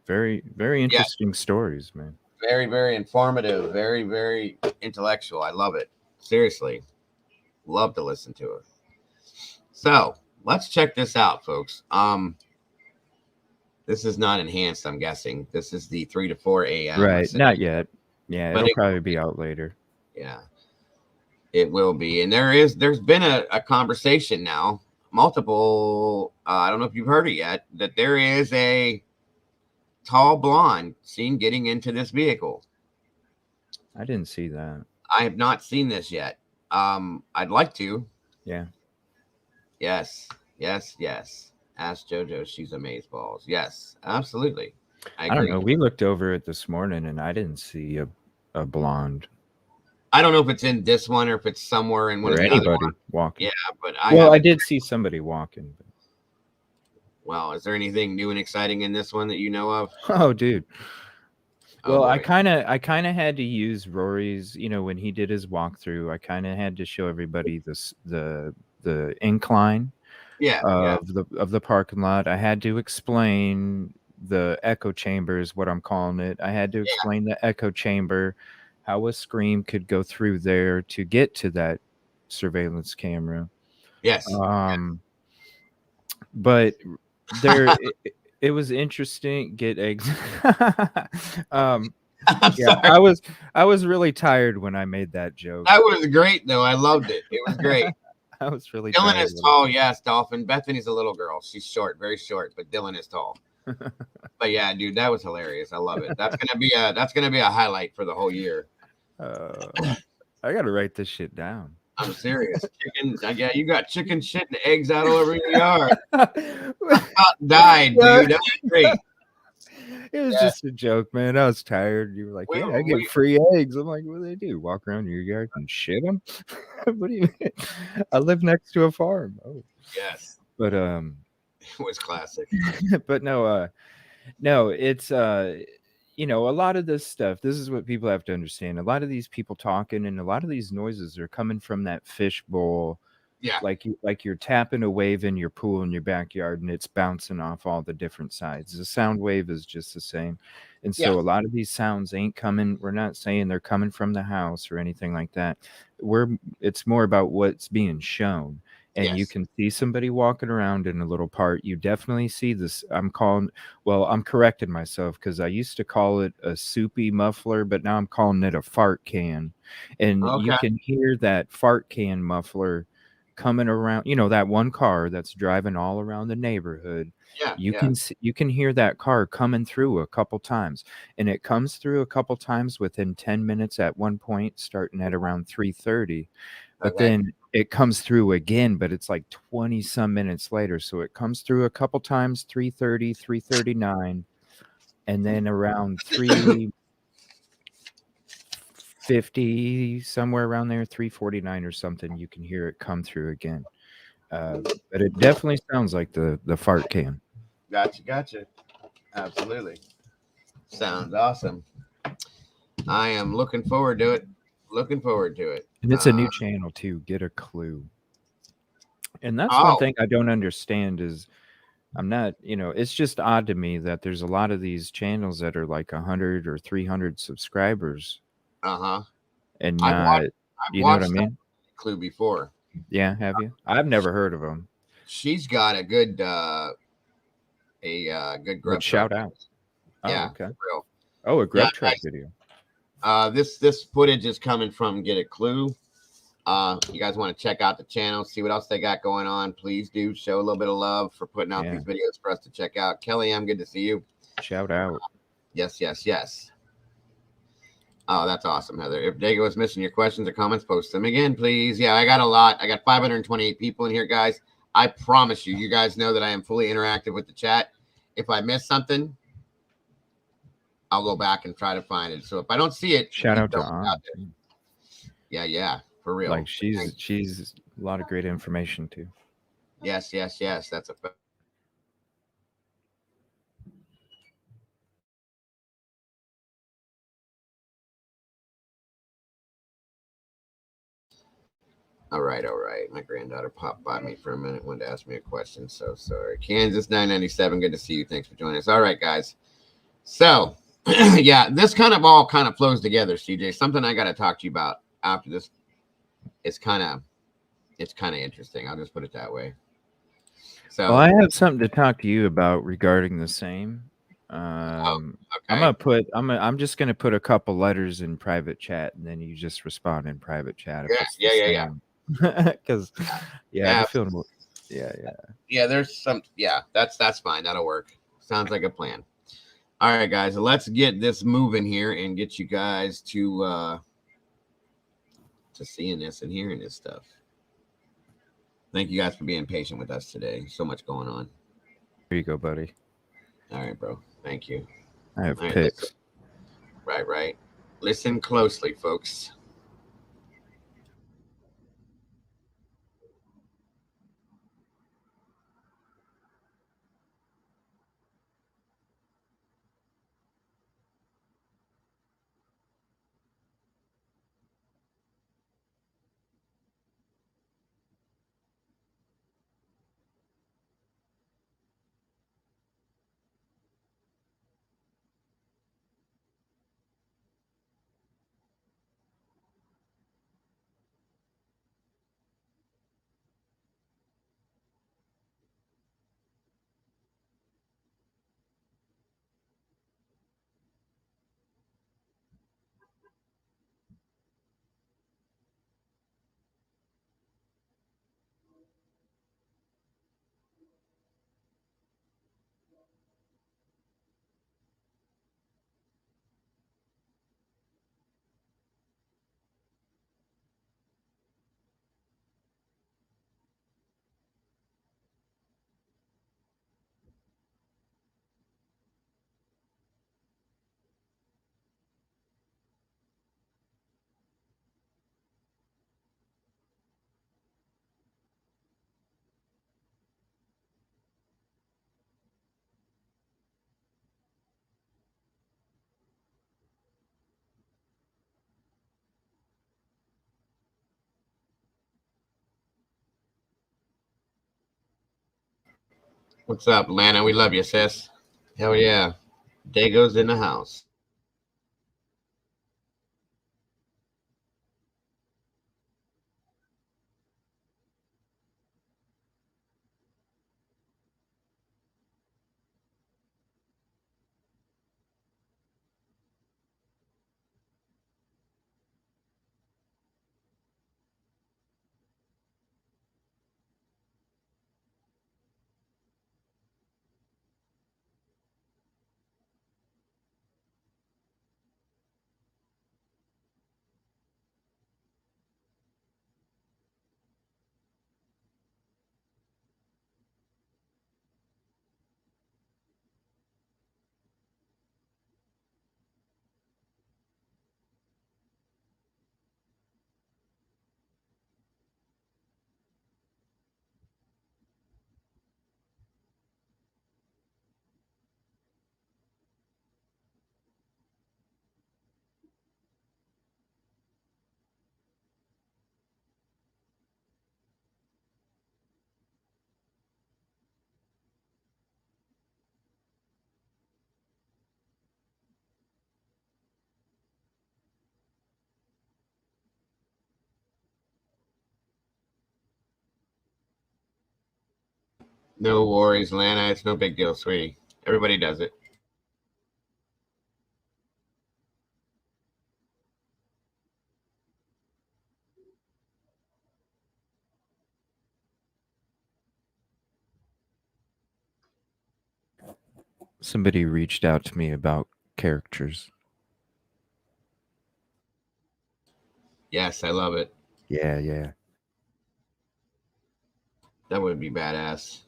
very, very interesting stories, man. Very, very informative. Very, very intellectual. I love it. Seriously. Love to listen to her. So let's check this out, folks. This is not enhanced, I'm guessing. This is the 3 to 4 a.m. Right. Not yet. Yeah, it'll probably be out later. Yeah, it will be. And there's been a conversation now, multiple, I don't know if you've heard it yet, that there is a tall blonde seen getting into this vehicle. I didn't see that. I have not seen this yet. I'd like to. Yeah. Yes. Ask JoJo. She's amazeballs. Yes, absolutely. I don't know. We looked over it this morning and I didn't see a blonde. I don't know if it's in this one or if it's somewhere in one or of the anybody other ones. walking. Yeah, but I did see somebody walking. Well, is there anything new and exciting in this one that you know of? Oh, dude. Well, I kind of had to use Rory's, when he did his walkthrough, I kind of had to show everybody the incline of the parking lot. I had to explain the echo chamber is what I'm calling it. I had to explain the echo chamber, how a scream could go through there to get to that surveillance camera. Yes. But there it was interesting. Get eggs. I was really tired when I made that joke. That was great though. I loved it. It was great. I was really Dylan is tall, yes, Dolphin. Bethany's a little girl. She's short, very short, but Dylan is tall. But yeah, dude, that was hilarious. I love it. That's gonna be a highlight for the whole year. I gotta write this shit down. I'm serious. Chicken. Yeah, you got chicken shit and eggs out all over your yard. I about died, dude. That was great. It was just a joke, man. I was tired. You were like, "Yeah, I get free eggs." I'm like, "What do they do? Walk around your yard and shit them?" What do you mean? I live next to a farm. Oh, yes. But it was classic. But no, it's you know, a lot of this stuff. This is what people have to understand. A lot of these people talking and a lot of these noises are coming from that fishbowl. Yeah. Like you're tapping a wave in your pool in your backyard and it's bouncing off all the different sides. The sound wave is just the same. And so a lot of these sounds ain't coming. We're not saying they're coming from the house or anything like that. It's more about what's being shown. And you can see somebody walking around in a little part. You definitely see this. I'm correcting myself because I used to call it a soupy muffler, but now I'm calling it a fart can. And you can hear that fart can muffler coming around, you know, that one car that's driving all around the neighborhood. You can hear that car coming through a couple times, and it comes through a couple times within 10 minutes at one point, starting at around 3:30. But then it comes through again, but it's like 20 some minutes later. So it comes through a couple times, 3:30, 3:39, and then around 3:50, somewhere around there, 3:49 or something, you can hear it come through again. But it definitely sounds like the fart can. Gotcha. Absolutely. Sounds awesome. I am looking forward to it. And it's a new channel too. Get a clue. And that's one thing I don't understand is I'm not, you know, it's just odd to me that there's a lot of these channels that are like 100 or 300 subscribers. And not, you know what I mean? Clue before. Yeah, have you? I've never heard of them. She's got a good good GRUB shout out. Yeah. Okay. Oh, a GRUB truck video. This footage is coming from Get a Clue. You guys want to check out the channel, see what else they got going on, please do show a little bit of love for putting out these videos for us to check out. Kelly, I'm good to see you. Shout out. Yes. Oh, that's awesome, Heather. If Dago is missing your questions or comments, post them again, please. Yeah, I got a lot. I got 528 people in here, guys. I promise you guys know that I am fully interactive with the chat. If I miss something, I'll go back and try to find it. So if I don't see it, shout out to Anna. Yeah, for real. Like she's a lot of great information too. Yes. That's a fact. All right. My granddaughter popped by me for a minute, wanted to ask me a question. So sorry. Kansas 997. Good to see you. Thanks for joining us. All right, guys. So yeah, this kind of all flows together, CJ. Something I got to talk to you about after this. It's kind of interesting. I'll just put it that way. So well, I have something to talk to you about regarding the same. I'm just gonna put a couple letters in private chat, and then you just respond in private chat. Yeah. Because I feel there's some that's fine. That'll work. Sounds like a plan. All right, guys, let's get this moving here and get you guys to seeing this and hearing this stuff. Thank you guys for being patient with us today. So much going on. Here you go, buddy. All right, bro. Thank you. I have picks. Right. Listen closely, folks. What's up, Lana? We love you, sis. Hell yeah. Dago's in the house. No worries, Lana. It's no big deal, sweetie. Everybody does it. Somebody reached out to me about characters. Yes, I love it. Yeah. That would be badass.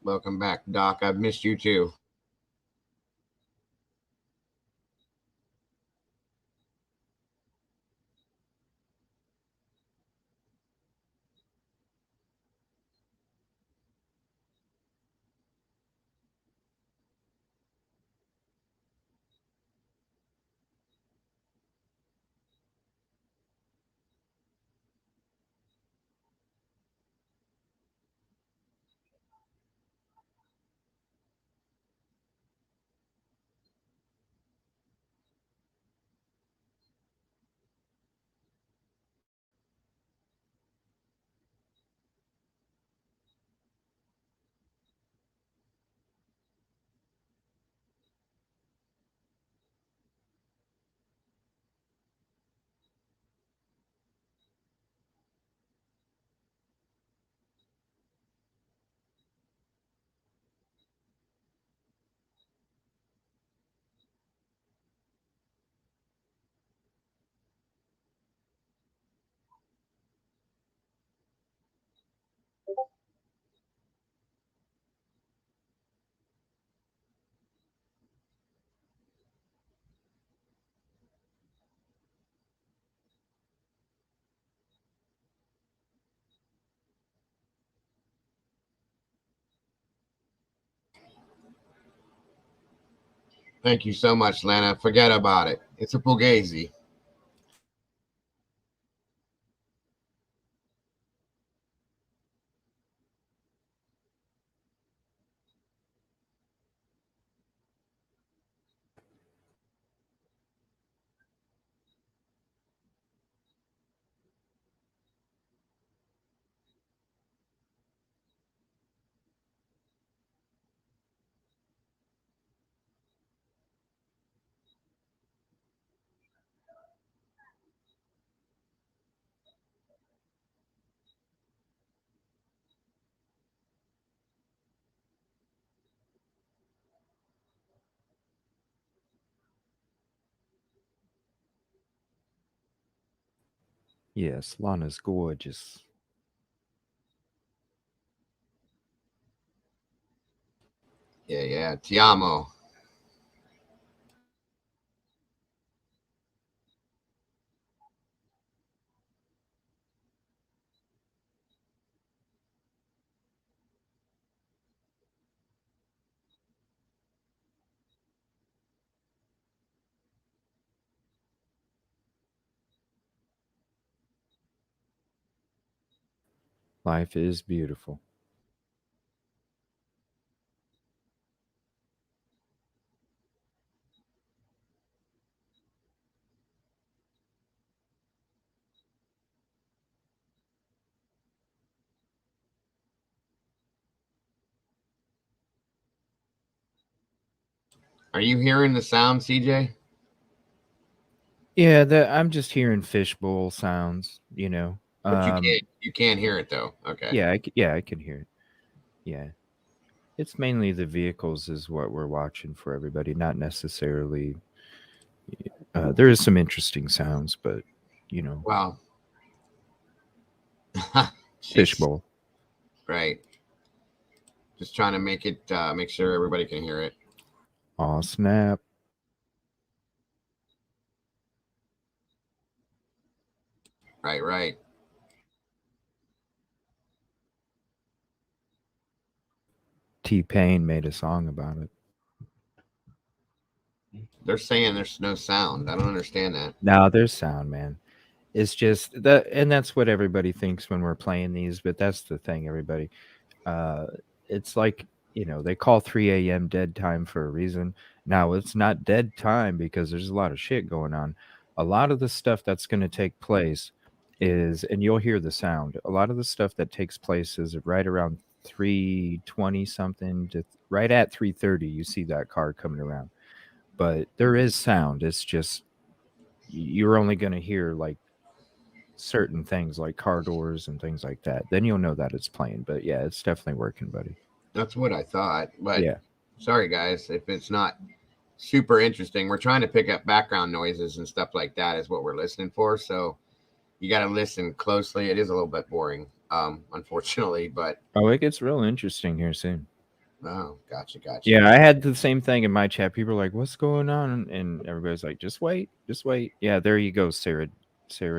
Welcome back, Doc. I've missed you too. Thank you so much, Lana. Forget about it. It's a fugazi. Yes, Lana's gorgeous. Yeah. Ti amo. Life is beautiful. Are you hearing the sound, CJ? Yeah, I'm just hearing fishbowl sounds, you know. But you can't hear it though. Okay. Yeah, I can hear it. Yeah. It's mainly the vehicles is what we're watching for everybody, not necessarily there is some interesting sounds, but you know, Well, jeez. fishbowl. Right. Just trying to make sure everybody can hear it. Oh snap. Right. T-Pain made a song about it. They're saying there's no sound. I don't understand that. Now there's sound, man. It's just that, and that's what everybody thinks when we're playing these, but that's the thing, everybody. Uh, it's like, they call 3 a.m. dead time for a reason. Now, it's not dead time because there's a lot of shit going on. A lot of the stuff that's going to take place and you'll hear the sound. A lot of the stuff that takes place is right around 3:20 something to right at 3:30. You see that car coming around, but there is sound. It's just you're only going to hear like certain things like car doors and things like that. Then you'll know that it's playing. But yeah, it's definitely working, buddy. That's what I thought. But Yeah. sorry, guys, if it's not super interesting. We're trying to pick up background noises and stuff like that, is what we're listening for. So you got to listen closely. It is a little bit boring, unfortunately, but. Oh, it gets real interesting here soon. Oh, gotcha. Yeah, I had the same thing in my chat. People are like, "What's going on?" And everybody's like, "Just wait, just wait." Yeah, there you go, Sarah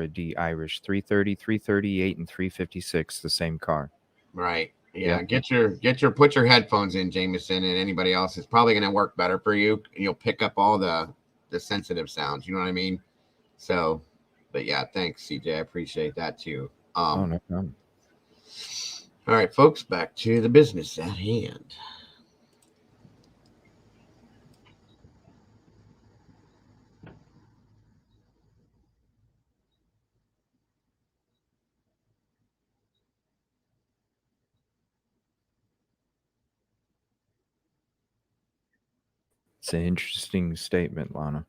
D. Irish, 330, 338, and 356, the same car. Right. Yeah. Yep. Put your headphones in, Jameson, and anybody else. It's probably going to work better for you, and you'll pick up all the sensitive sounds. You know what I mean? So, but yeah, thanks, CJ. I appreciate that too. Oh, no problem. All right, folks, back to the business at hand. It's an interesting statement, Lana.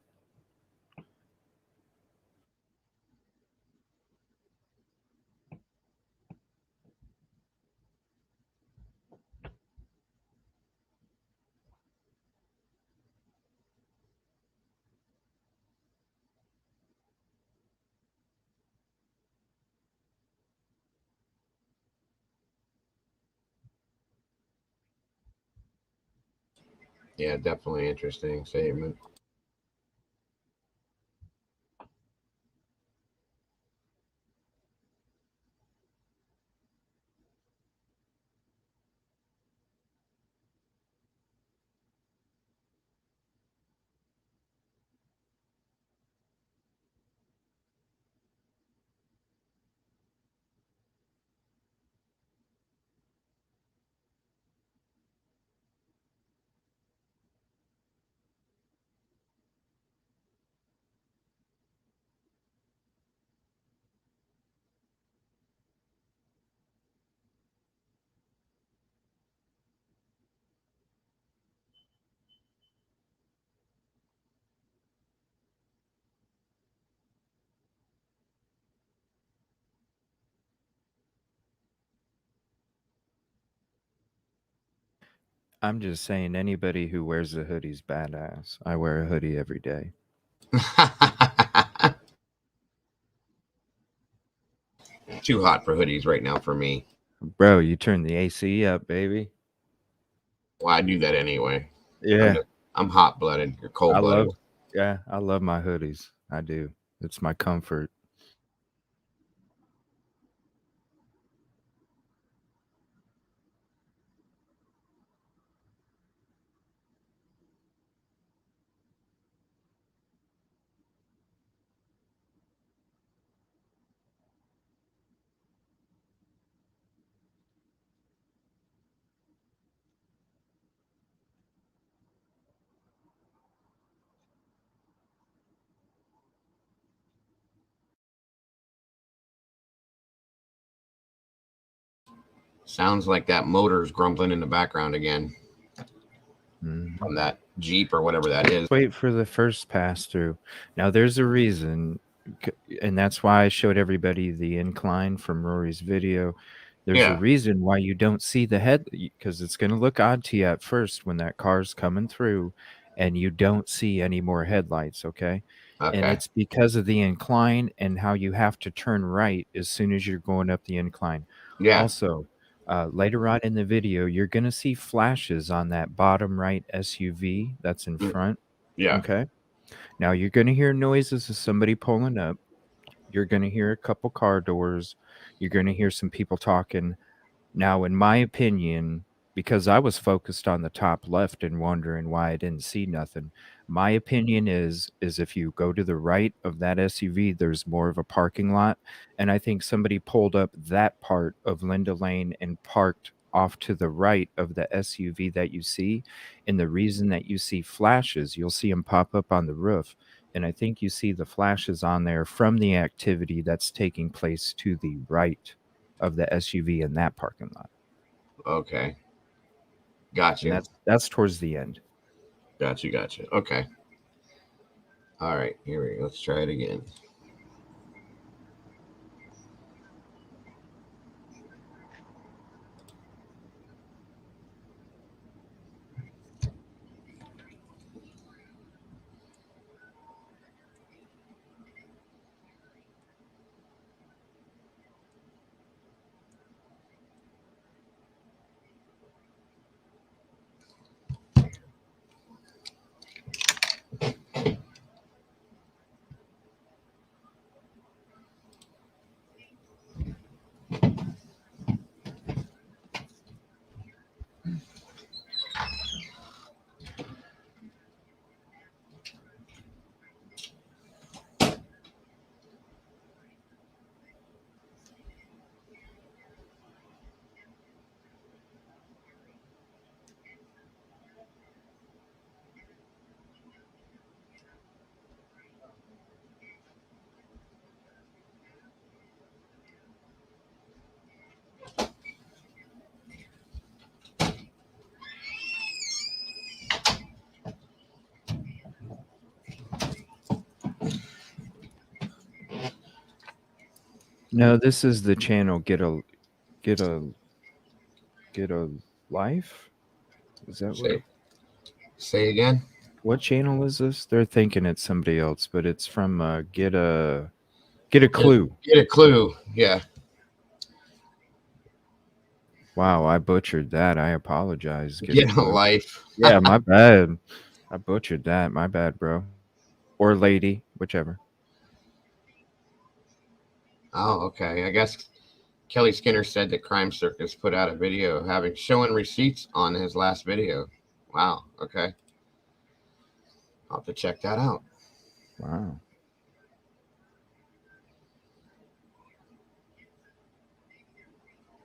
Yeah, definitely interesting statement. I'm just saying, anybody who wears a hoodie's badass. I wear a hoodie every day. too hot for hoodies right now for me. Bro, you turn the AC up, baby. Well, I do that anyway. Yeah. I'm hot-blooded. You're cold-blooded. I love my hoodies. I do. It's my comfort. Sounds like that motor's grumbling in the background again. From that Jeep or whatever that is. Wait for the first pass through. Now there's a reason, and that's why I showed everybody the incline from Rory's video. There's a reason why you don't see the head, because it's going to look odd to you at first when that car's coming through and you don't see any more headlights, okay? And it's because of the incline and how you have to turn right as soon as you're going up the incline. Also, later on in the video, you're going to see flashes on that bottom right SUV that's in front. Okay. Now you're going to hear noises of somebody pulling up. You're going to hear a couple car doors. You're going to hear some people talking. Now, in my opinion, because I was focused on the top left and wondering why I didn't see nothing, my opinion is if you go to the right of that SUV, there's more of a parking lot. And I think somebody pulled up that part of Linda Lane and parked off to the right of the SUV that you see. And the reason that you see flashes, you'll see them pop up on the roof. And I think you see the flashes on there from the activity that's taking place to the right of the SUV in that parking lot. Okay. Gotcha. And that's towards the end. Gotcha. Okay. All right, here we go. Let's try it again. No, this is the channel Get a Life? Is that say again? What channel is this? They're thinking it's somebody else, but it's from Get a Clue. Get a Clue. Yeah. Wow, I butchered that. I apologize. Get a Life. Yeah, my bad. I butchered that. My bad, bro. Or lady, whichever. Oh, okay. I guess Kelly Skinner said that Crime Circus put out a video showing receipts on his last video. Wow. Okay. I'll have to check that out. Wow.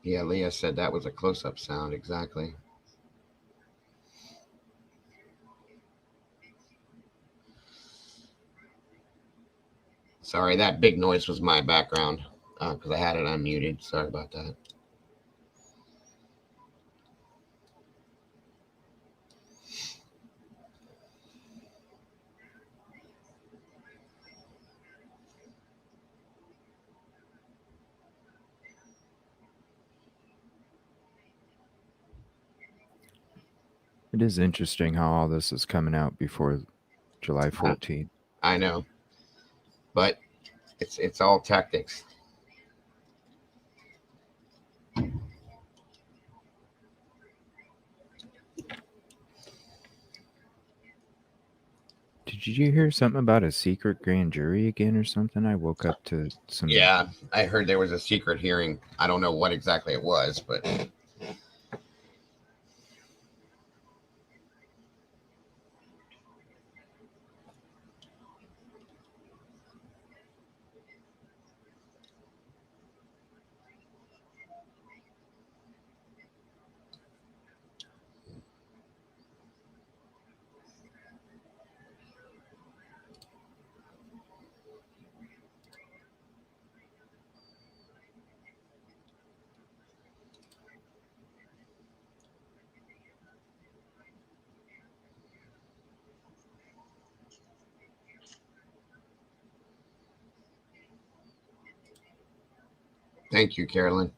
Yeah, Leah said that was a close-up sound. Exactly. Sorry, that big noise was my background because I had it unmuted. Sorry about that. It is interesting how all this is coming out before July 14th. I know, but it's all tactics. Did you hear something about a secret grand jury again or something? I woke up to some. Yeah, I heard there was a secret hearing. I don't know what exactly it was, but. Thank you, Carolyn.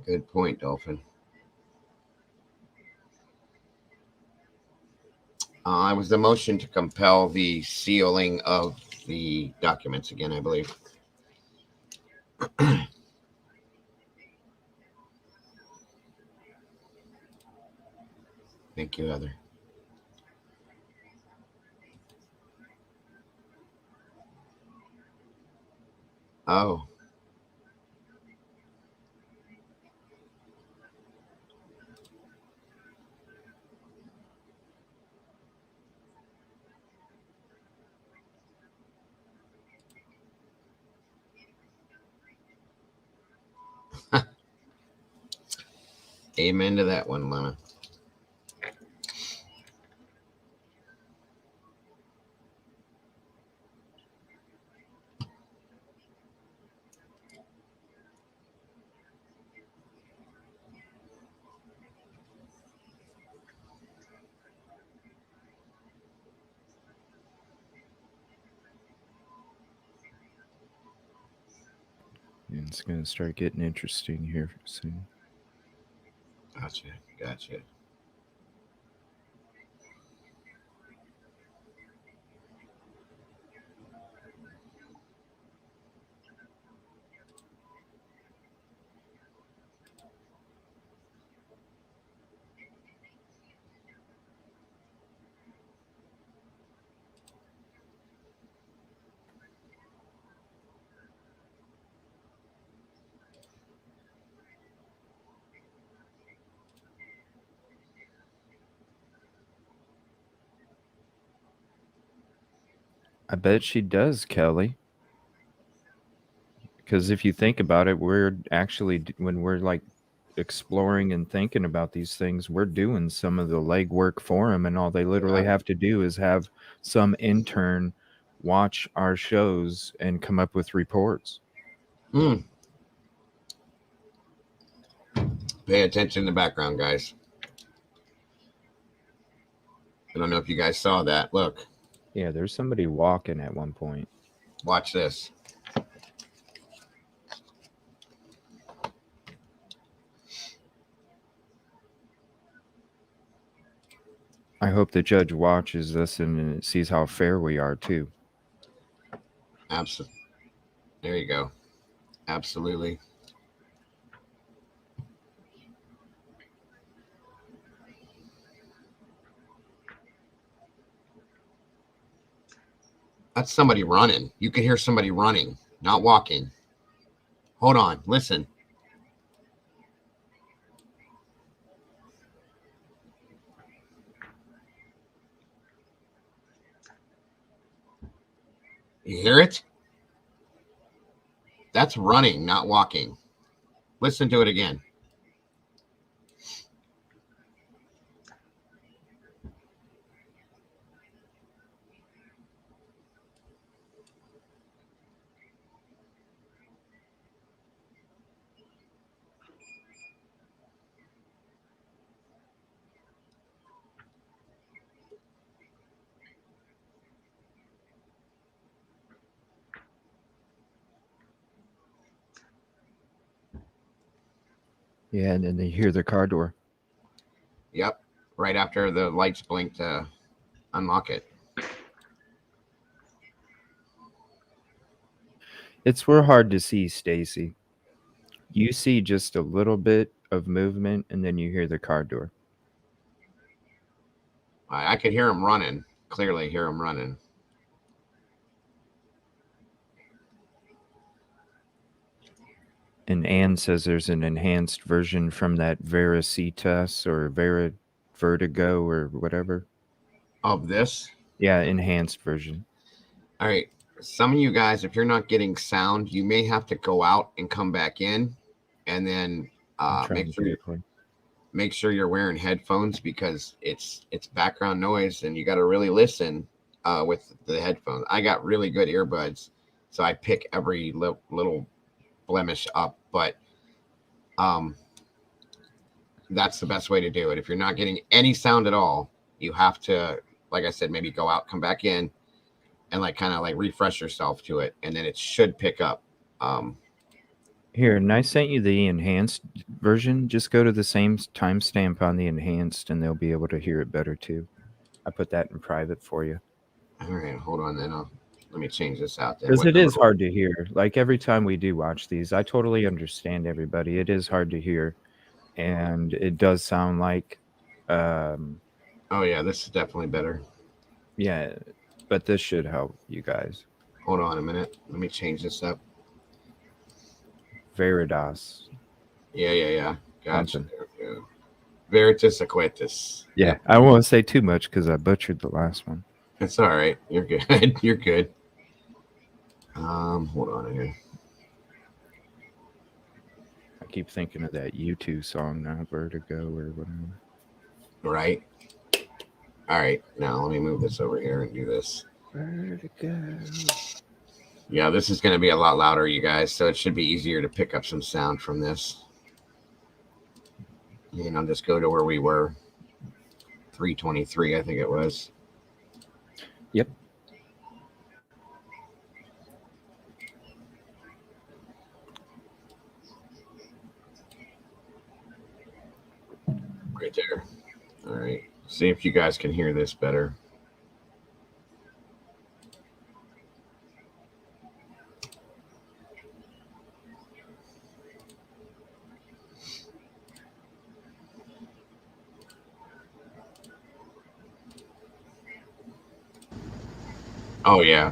Good point, Dolphin. It was the motion to compel the sealing of the documents again, I believe. Thank you, Heather. Oh. Amen to that one, Lana. And it's going to start getting interesting here soon. Gotcha. I bet she does, Kelly. Because if you think about it, we're actually, when we're like exploring and thinking about these things, we're doing some of the legwork for them, and all they literally have to do is have some intern watch our shows and come up with reports. Pay attention in the background, guys. I don't know if you guys saw that. Look. Yeah, there's somebody walking at one point. Watch this. I hope the judge watches this and sees how fair we are, too. Absolutely. There you go. Absolutely. That's somebody running. You can hear somebody running, not walking. Hold on. Listen. You hear it? That's running, not walking. Listen to it again. Yeah, and then they hear the car door. Yep. Right after the lights blink to unlock it. It's real hard to see, Stacy. You see just a little bit of movement, and then you hear the car door. I could hear him running. Clearly hear him running. And Anne says there's an enhanced version from that Vericitas or Vertigo or whatever. Of this? Yeah, enhanced version. All right. Some of you guys, if you're not getting sound, you may have to go out and come back in, and then make sure you're wearing headphones, because it's background noise, and you got to really listen with the headphones. I got really good earbuds, so I pick every little blemish up, but that's the best way to do it. If you're not getting any sound at all, you have to, like I said, maybe go out, come back in, and kind of refresh yourself to it, and then it should pick up. Here, and I sent you the enhanced version. Just go to the same timestamp on the enhanced, and they'll be able to hear it better too. I put that in private for you. All right, hold on then. Let me change this out then. Because it is hard to hear. Like every time we do watch these, I totally understand everybody. It is hard to hear, and it does sound like. Oh yeah, this is definitely better. Yeah, but this should help you guys. Hold on a minute. Let me change this up. Veritas. Yeah. Gotcha. Veritas Aquitus. Yeah, I won't say too much because I butchered the last one. It's all right. You're good. You're good. Hold on here. I keep thinking of that U2 song now, Vertigo or whatever. Right. All right. Now let me move this over here and do this. Vertigo. Yeah, this is going to be a lot louder, you guys, so it should be easier to pick up some sound from this. And I'll just go to where we were. 323, I think it was. Yep. Right there. All right. See if you guys can hear this better. Oh, yeah.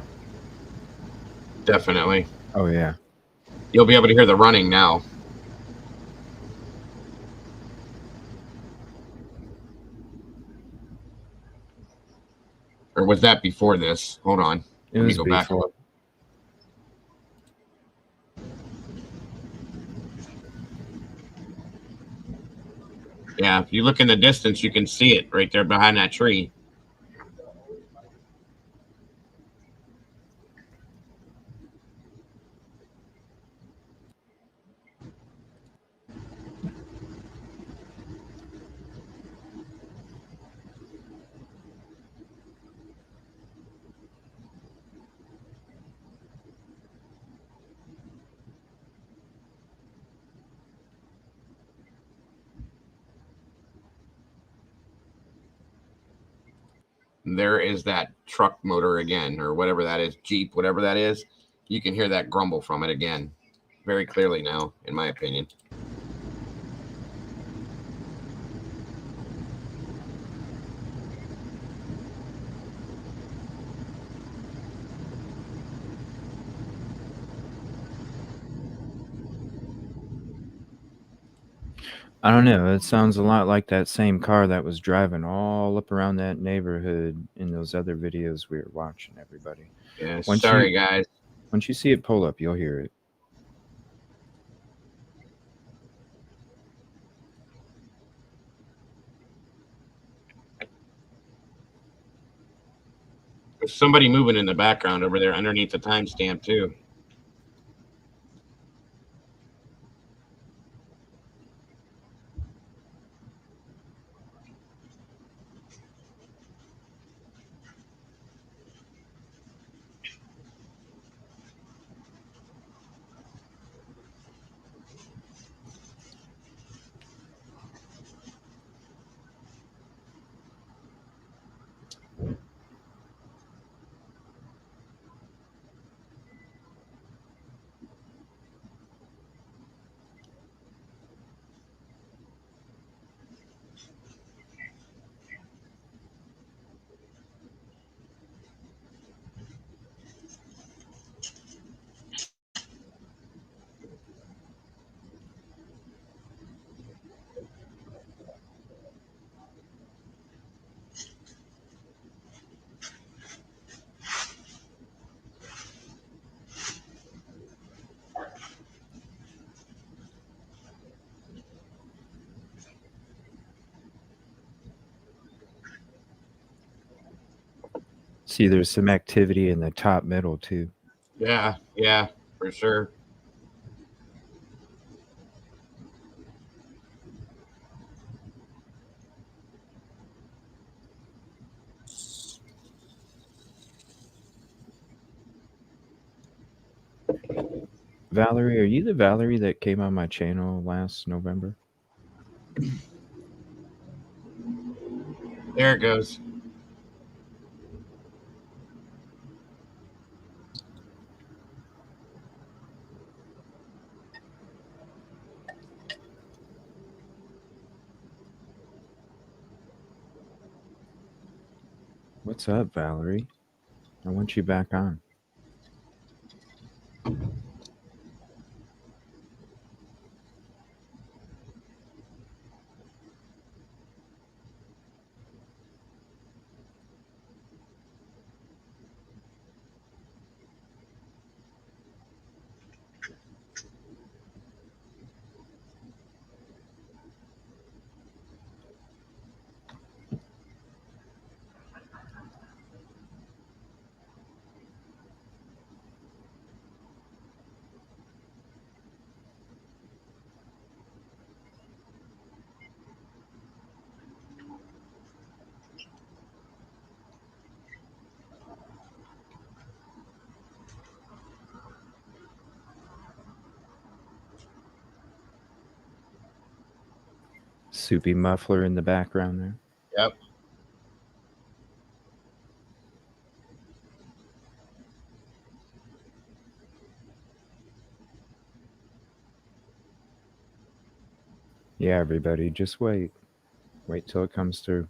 Definitely. Oh, yeah. You'll be able to hear the running now. Or was that before this? Hold on. Let me go back. Yeah, if you look in the distance, you can see it right there behind that tree. There is that truck motor again, or whatever that is, Jeep, whatever that is. You can hear that grumble from it again very clearly now, in my opinion. I don't know. It sounds a lot like that same car that was driving all up around that neighborhood in those other videos we were watching, everybody. Yeah, sorry, guys. Once you see it pull up, you'll hear it. There's somebody moving in the background over there underneath the timestamp, too. See, there's some activity in the top middle too. Yeah, for sure. Valerie, are you the Valerie that came on my channel last November? There it goes. What's up, Valerie? I want you back on. Soupy muffler in the background there. Yep. Yeah, everybody, just wait. Wait till it comes through.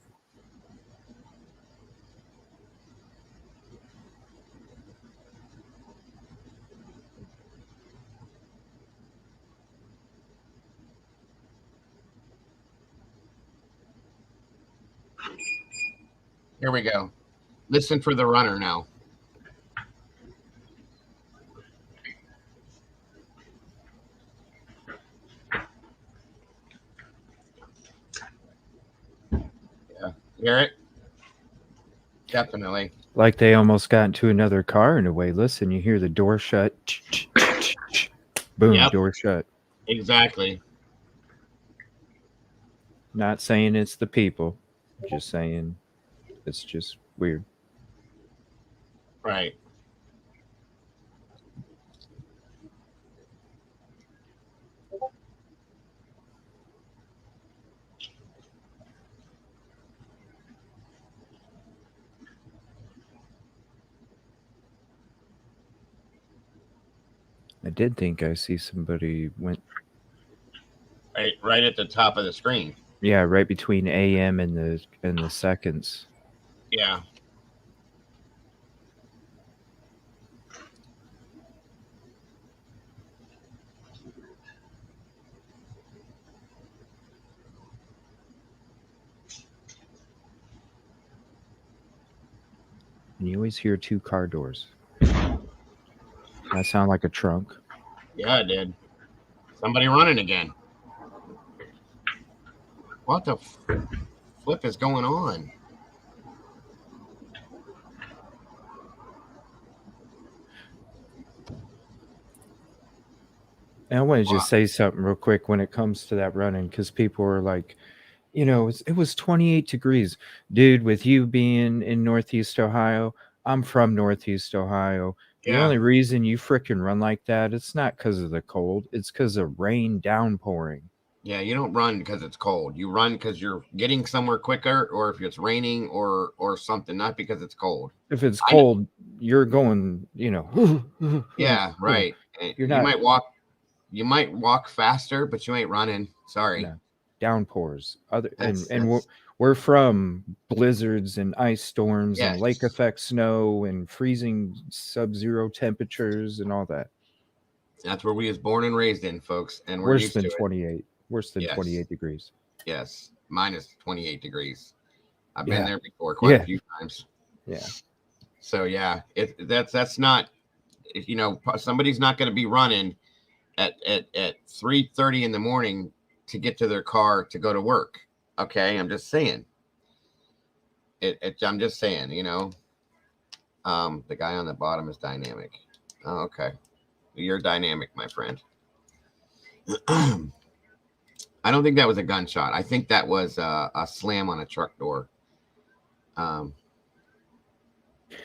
Here we go. Listen for the runner now. Yeah. Hear it? Definitely. Like they almost got into another car in a way. Listen, you hear the door shut. Boom, Yep. door shut. Exactly. Not saying it's the people, just saying it's just weird. Right. I did think I see somebody went Right at the top of the screen. Yeah, right between AM and the seconds. Yeah. And you always hear 2 car doors. That sound like a trunk. Yeah, it did. Somebody running again. What the flip is going on? And I want to just say something real quick when it comes to that running, because people are like, it was 28 degrees. Dude, with you being in Northeast Ohio, I'm from Northeast Ohio. The only reason you freaking run like that, it's not because of the cold. It's because of rain downpouring. Yeah, you don't run because it's cold. You run because you're getting somewhere quicker, or if it's raining or something, not because it's cold. If it's cold, you're going, Yeah, right. You're not. You might walk faster, but you ain't running. Sorry. No. Downpours. We're from blizzards and ice storms and lake effect snow and freezing sub-zero temperatures and all that. That's where we was born and raised in, folks, and we're worse used than to 28. It. Worse than 28 degrees. Yes, minus 28 degrees. I've been there before quite a few times. Yeah. So yeah, that's not, somebody's not going to be running at 3:30 in the morning to get to their car to go to work. Okay, I'm just saying. I'm just saying, The guy on the bottom is dynamic. Oh, okay. You're dynamic, my friend. I don't think that was a gunshot. I think that was a slam on a truck door.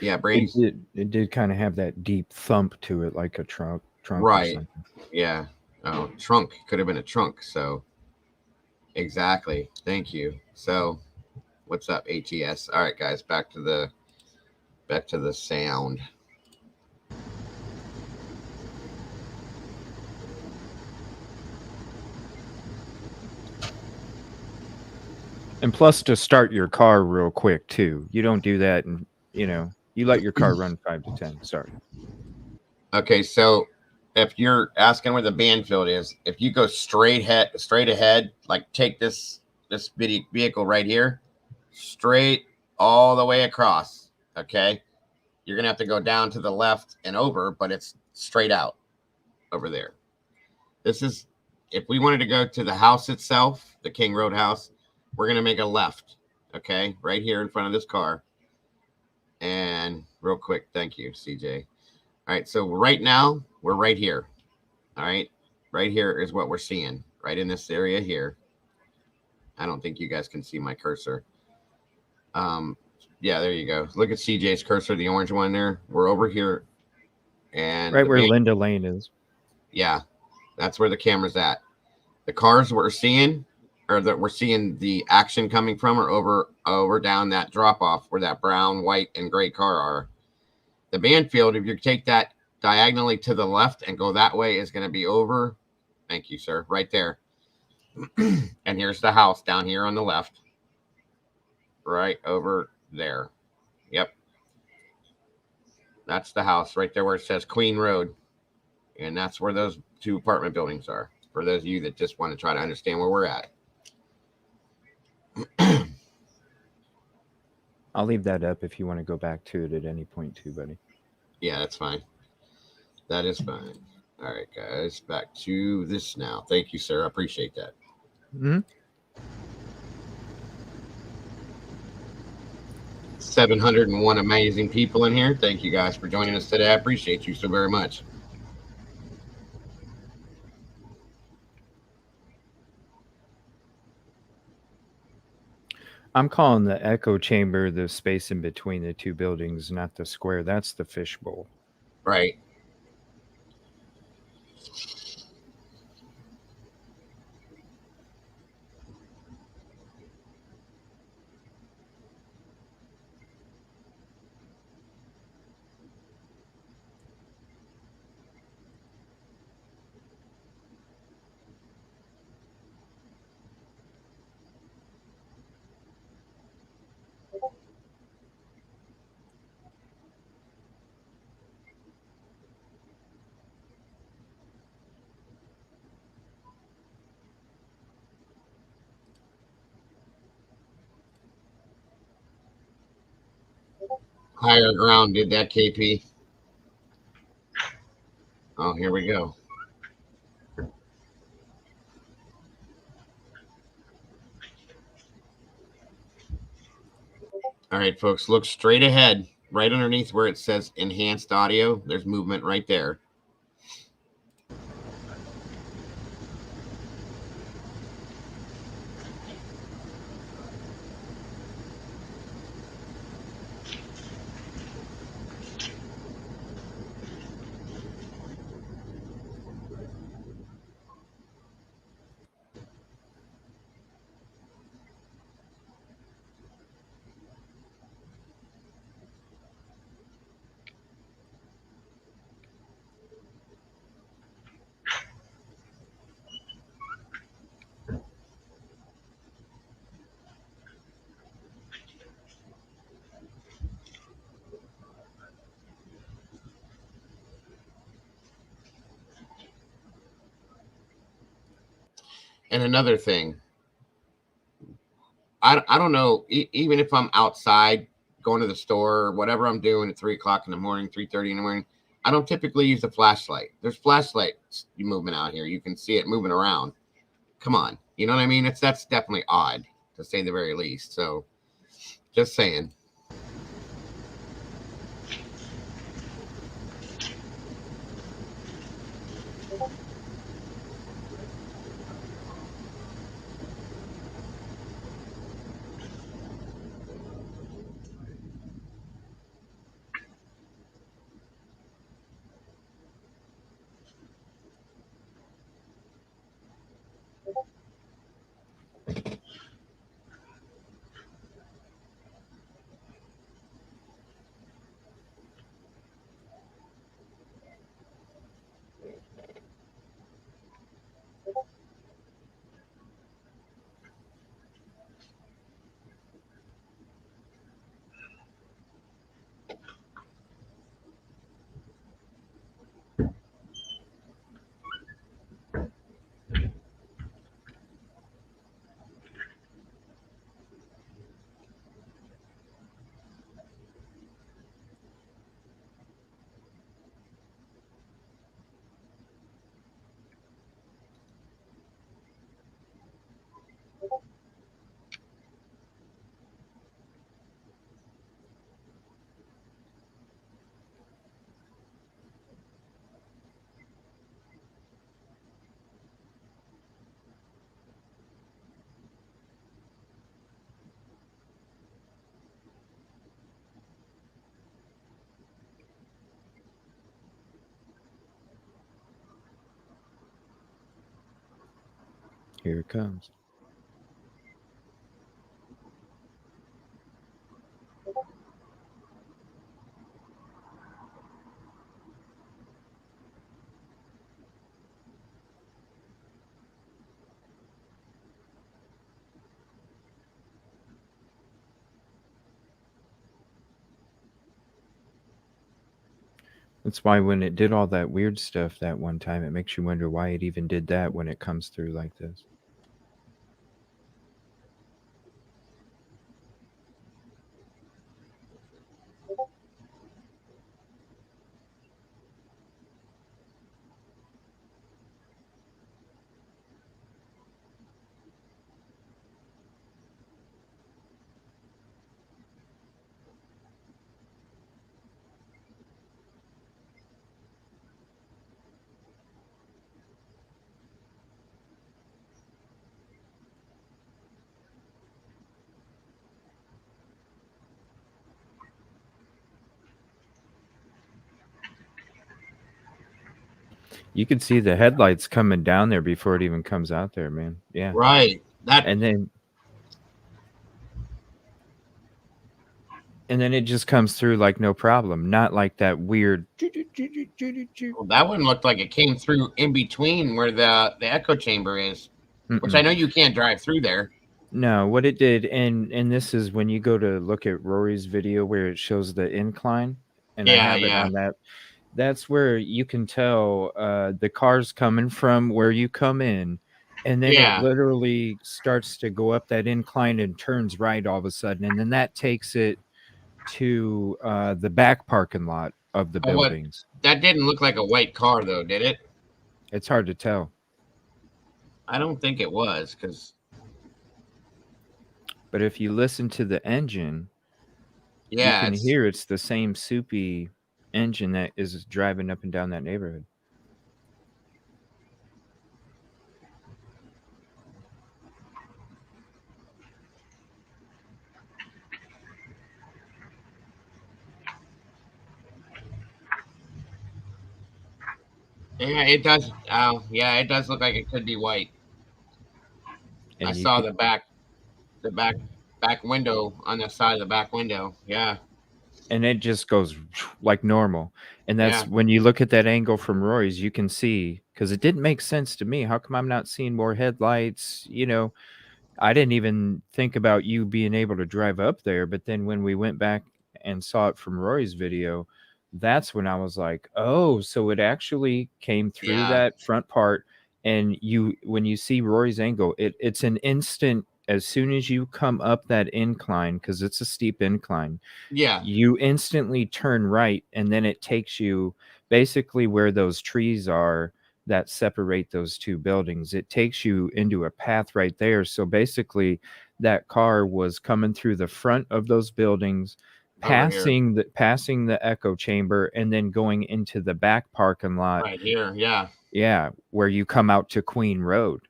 Yeah, Brady. It did kind of have that deep thump to it, like a trunk right. Yeah. Oh, trunk. Could have been a trunk. So exactly. Thank you. So what's up, HES? All right, guys, back to the sound. And plus, to start your car real quick too. You don't do that, and you let your car run 5 to 10. Sorry. Okay, so if you're asking where the Banfield is, if you go straight ahead, like take this vehicle right here, straight all the way across. Okay, you're gonna have to go down to the left and over, but it's straight out over there. This is if we wanted to go to the house itself, the King Road house, we're gonna make a left. Okay, right here in front of this car. And real quick, thank you, CJ. All right, so right now we're right here. All right, right here is what we're seeing, right in this area here. I don't think you guys can see my cursor. Yeah, there you go. Look at CJ's cursor, the orange one there. We're over here, and right where Linda Lane is. Yeah, that's where the camera's at. The cars we're seeing, or that we're seeing the action coming from, are over down that drop off where that brown, white, and gray car are. The Banfield, if you take that diagonally to the left and go that way, is going to be over. Thank you, sir. Right there. And here's the house down here on the left. Right over there. Yep. That's the house right there where it says Queen Road. And that's where those 2 apartment buildings are. For those of you that just want to try to understand where we're at. I'll leave that up if you want to go back to it at any point too, buddy. Yeah, that's fine. That is fine. All right, guys, back to this now. Thank you, sir. I appreciate that. Mm-hmm. 701 amazing people in here. Thank you guys for joining us today. I appreciate you so very much. I'm calling the echo chamber the space in between the 2 buildings, not the square. That's the fishbowl. Right. Higher ground did that, KP. Oh, here we go. All right, folks, look straight ahead, right underneath where it says enhanced audio. There's movement right there. And another thing, I don't know, even if I'm outside going to the store or whatever I'm doing at 3 o'clock in the morning, 3:30 in the morning, I don't typically use a flashlight. There's flashlights movement out here. You can see it moving around. Come on. You know what I mean? That's definitely odd, to say the very least. So just saying. Here it comes. That's why when it did all that weird stuff that one time, it makes you wonder why it even did that when it comes through like this. You can see the headlights coming down there before it even comes out there, man. Yeah. Right. And then it just comes through like no problem. Not like that weird. Well, that one looked like it came through in between where the echo chamber is, which I know you can't drive through there. No, what it did, and this is when you go to look at Rory's video where it shows the incline, and I have it on that. That's where you can tell the car's coming from where you come in, and then it literally starts to go up that incline and turns right all of a sudden, and then that takes it to the back parking lot of the buildings. That didn't look like a white car, though, did it? It's hard to tell. I don't think it was, because... But if you listen to the engine, you can hear it's the same soupy engine that is driving up and down that neighborhood. Yeah, it does. Yeah, it does look like it could be white. And I saw the back window on the side of the back window. Yeah. And it just goes like normal. And that's when you look at that angle from Roy's, you can see, because it didn't make sense to me. How come I'm not seeing more headlights? You know, I didn't even think about you being able to drive up there. But then when we went back and saw it from Roy's video, that's when I was like, oh, so it actually came through that front part. And when you see Rory's angle, it's an instant. As soon as you come up that incline, because it's a steep incline, you instantly turn right, and then it takes you basically where those trees are that separate those two buildings. It takes you into a path right there. So basically, that car was coming through the front of those buildings, passing the echo chamber and then going into the back parking lot. Right here, yeah. Yeah, where you come out to Queen Road.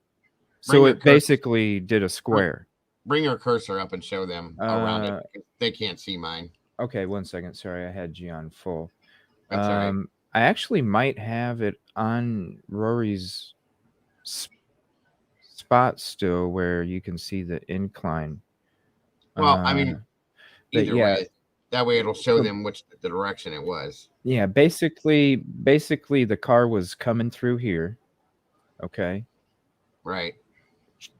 So it basically did a square. Bring your cursor up and show them around it. They can't see mine. Okay, 1 second. Sorry, I had you on full. That's all right. I actually might have it on Rory's spot still where you can see the incline. Well, I mean, either way, that way it'll show them which the direction it was. Yeah, basically the car was coming through here. Okay. Right.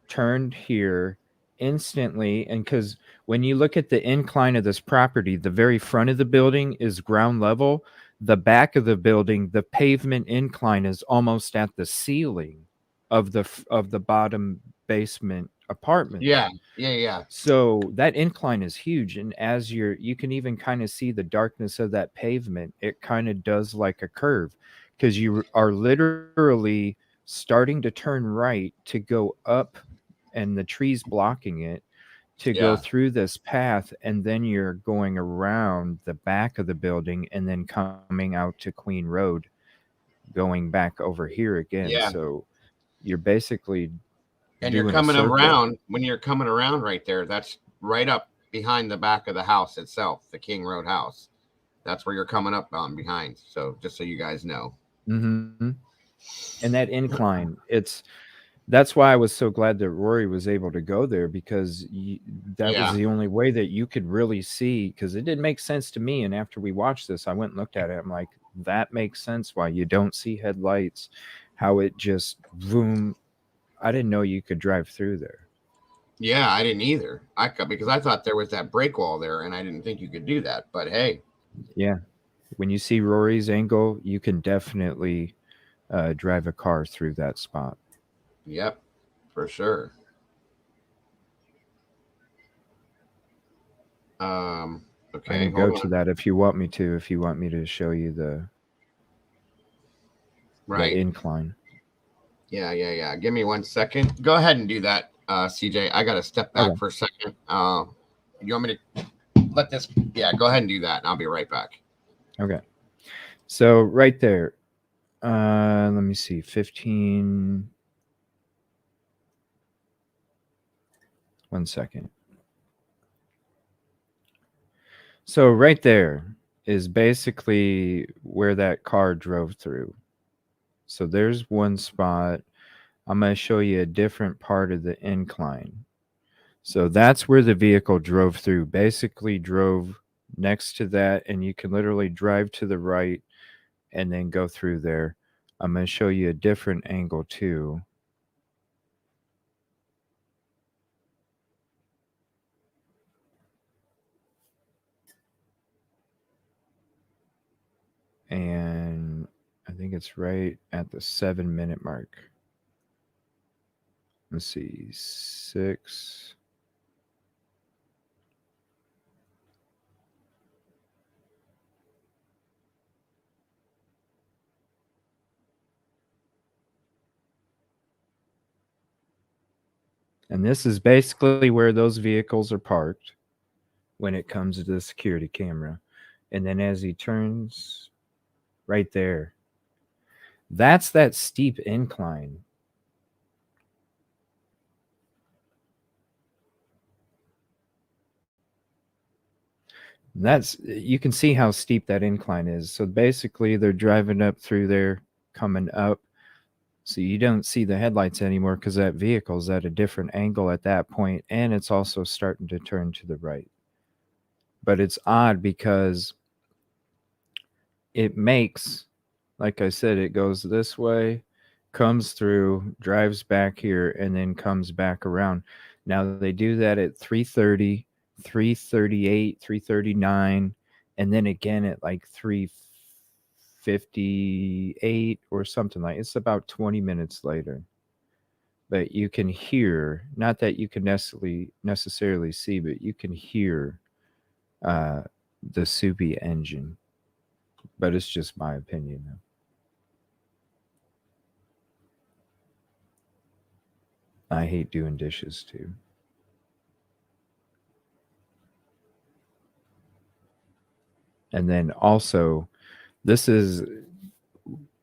Turned here instantly, and because when you look at the incline of this property, the very front of the building is ground level. The back of the building, the pavement incline is almost at the ceiling of the bottom basement apartment. Yeah. So that incline is huge, and as you can even kind of see the darkness of that pavement. It kind of does like a curve, because you are literally starting to turn right to go up, and the trees blocking it, to go through this path, and then you're going around the back of the building and then coming out to Queen Road, going back over here again. Yeah. So you're basically you're coming around. When you're coming around right there, that's right up behind the back of the house itself, the King Road house. That's where you're coming up on behind. So just so you guys know. Mm-hmm. And that incline, that's why I was so glad that Rory was able to go there, because that was the only way that you could really see, because it didn't make sense to me. And after we watched this, I went and looked at it. I'm like, that makes sense why you don't see headlights, how it just boom. I didn't know you could drive through there. Yeah, I didn't either. Because I thought there was that break wall there, and I didn't think you could do that. But hey. Yeah. When you see Rory's angle, you can definitely drive a car through that spot. Yep, for sure. Okay. I can go to that if you want me to. If you want me to show you the incline. Yeah. Give me 1 second. Go ahead and do that, CJ. I got to step back for a second. You want me to let this? Yeah, go ahead and do that, and I'll be right back. Okay. So right there, let me see, 15. 1 second. So right there is basically where that car drove through. So there's one spot. I'm going to show you a different part of the incline. So that's where the vehicle drove through, basically drove next to that, and you can literally drive to the right and then go through there. I'm going to show you a different angle too. And I think it's right at the 7-minute mark. Let's see, 6. And this is basically where those vehicles are parked when it comes to the security camera. And then as he turns right there, that's that steep incline. You can see how steep that incline is. So basically they're driving up through there, coming up. So you don't see the headlights anymore because that vehicle's at a different angle at that point, and it's also starting to turn to the right. But it's odd because it makes, like I said, it goes this way, comes through, drives back here, and then comes back around. Now they do that at 3:30, 3:38, 3:39, and then again at like 3:58 or something like. It's about 20 minutes later. But you can hear, not that you can necessarily see, but you can hear the soupy engine. But it's just my opinion. I hate doing dishes too. And then also,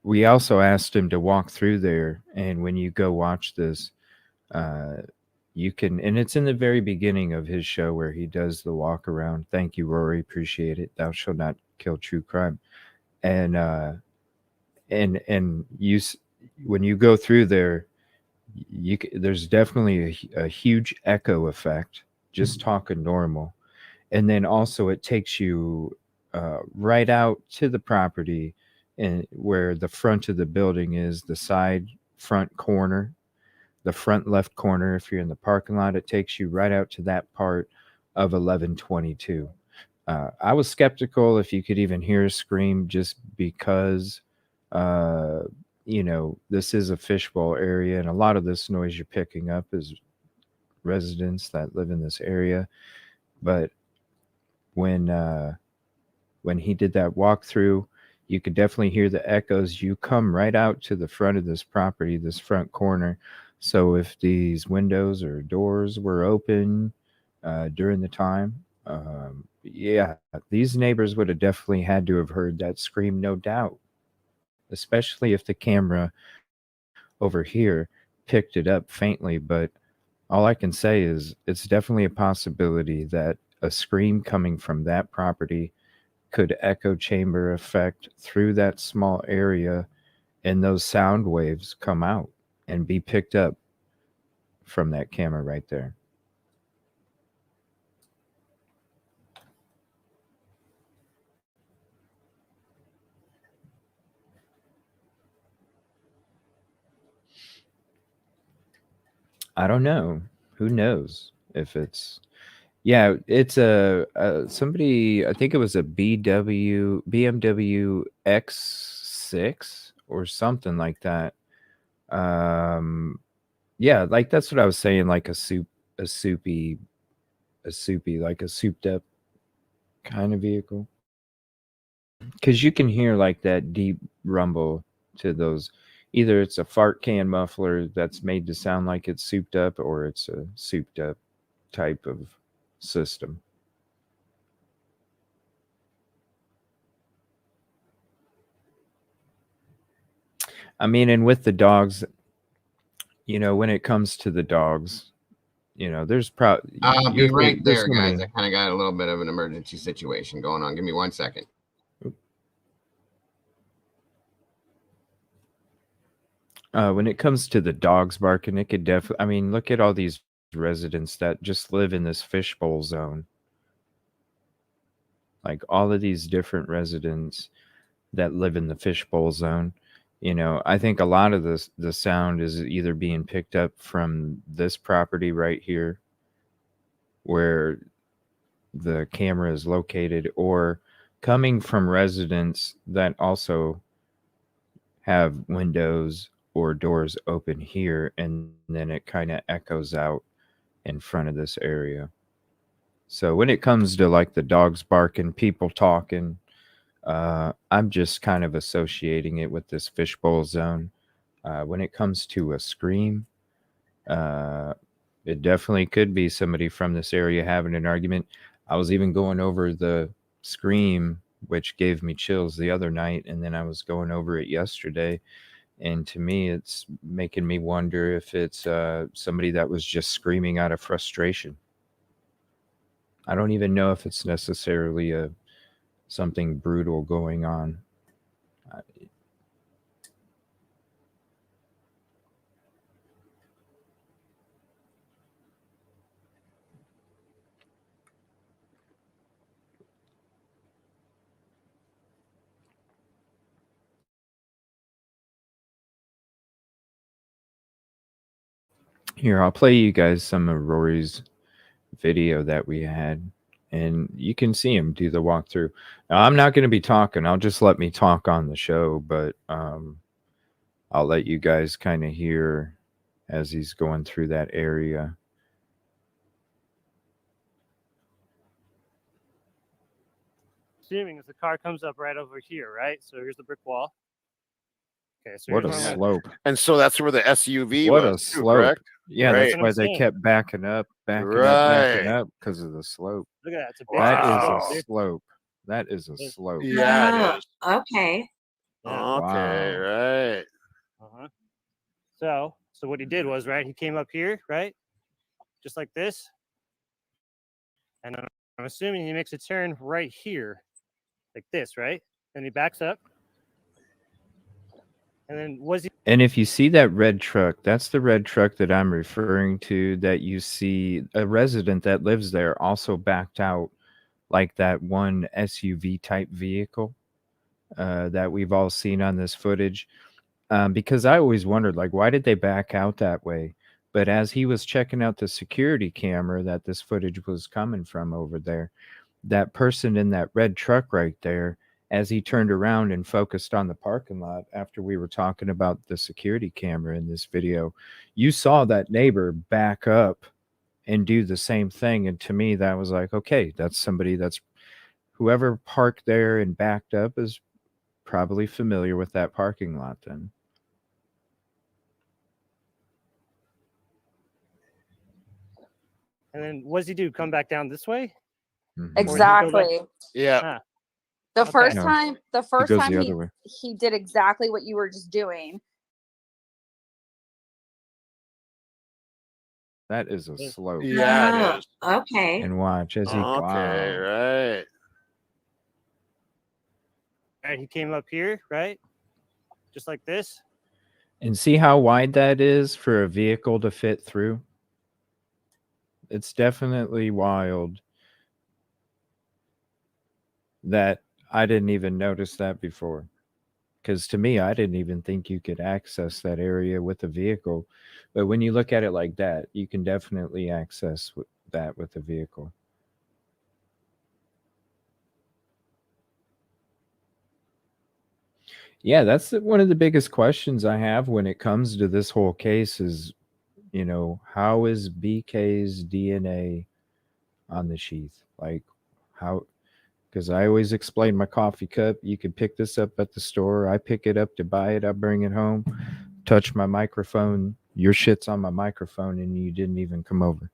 we also asked him to walk through there. And when you go watch this, you can, and it's in the very beginning of his show where he does the walk around. Thank you, Rory. Appreciate it. Thou shalt not kill true crime. And you, when you go through there, there's definitely a huge echo effect just talking normal. And then also it takes you right out to the property, and where the front of the building is, the side front corner, the front left corner. If you're in the parking lot, it takes you right out to that part of 1122. I was skeptical if you could even hear a scream, just because this is a fishbowl area, and a lot of this noise you're picking up is residents that live in this area. But when he did that walkthrough, you could definitely hear the echoes. You come right out to the front of this property, this front corner. So if these windows or doors were open during the time, yeah, these neighbors would have definitely had to have heard that scream, no doubt, especially if the camera over here picked it up faintly. But all I can say is it's definitely a possibility that a scream coming from that property could echo chamber effect through that small area, and those sound waves come out and be picked up from that camera right there. I don't know. Who knows if it's... Yeah, it's somebody, I think it was a BMW X6 or something like that. Yeah, like that's what I was saying, like a soupy, like a souped up kind of vehicle. Because you can hear like that deep rumble to those. Either it's a fart can muffler that's made to sound like it's souped up, or it's a souped up type of system. I mean, and with the dogs, when it comes to the dogs, there's probably... I'll be right there, guys. I kind of got a little bit of an emergency situation going on. Give me 1 second. When it comes to the dogs barking, it could definitely... I mean, look at all these residents that just live in this fishbowl zone. Like all of these different residents that live in the fishbowl zone. I think a lot of the sound is either being picked up from this property right here, where the camera is located, or coming from residents that also have windows or doors open here, and then it kind of echoes out in front of this area. So when it comes to like the dogs barking, people talking, I'm just kind of associating it with this fishbowl zone. When it comes to a scream, it definitely could be somebody from this area having an argument. I was even going over the scream, which gave me chills the other night, and then I was going over it yesterday. And to me, it's making me wonder if it's somebody that was just screaming out of frustration. I don't even know if it's necessarily something brutal going on. Here, I'll play you guys some of Rory's video that we had, and you can see him do the walkthrough. Now, I'm not going to be talking. I'll just let me talk on the show, but I'll let you guys kind of hear as he's going through that area. Assuming if the car comes up right over here, right? So here's the brick wall. Okay, so what a slope. And so that's where the SUV what was. A slope. Correct? Yeah, right. That's why they kept backing up, backing up because of the slope. Look at that. It's a big is a slope. That is a slope. Yeah, it is. Okay. Yeah. Okay, right. So what he did was, right, he came up here, right, just like this, and I'm assuming he makes a turn right here, like this, right? Then he backs up, and then And if you see that red truck, that's the red truck that I'm referring to, that you see a resident that lives there also backed out like that one SUV type vehicle that we've all seen on this footage. Because I always wondered, like, why did they back out that way? But as he was checking out the security camera that this footage was coming from over there, that person in that red truck right there, as he turned around and focused on the parking lot after we were talking about the security camera in this video, you saw that neighbor back up and do the same thing. And to me, that was like, okay, that's somebody that's whoever parked there and backed up is probably familiar with that parking lot then. And then what does he do? Come back down this way? Mhm. Exactly. Yeah. The Okay. first No, time, goes the other way. he did exactly what you were just doing. That is a slope. Yeah, it is. Okay. And watch as he Okay, right. Right, he came up here, right, just like this. And see how wide that is for a vehicle to fit through? It's definitely wild that I didn't even notice that before. Because to me, I didn't even think you could access that area with a vehicle. But when you look at it like that, you can definitely access that with a vehicle. Yeah, that's one of the biggest questions I have when it comes to this whole case is, you know, how is BK's DNA on the sheath? Like, how? Because I always explain my coffee cup. You can pick this up at the store. I pick it up to buy it. I bring it home, touch my microphone. Your shit's on my microphone, and you didn't even come over.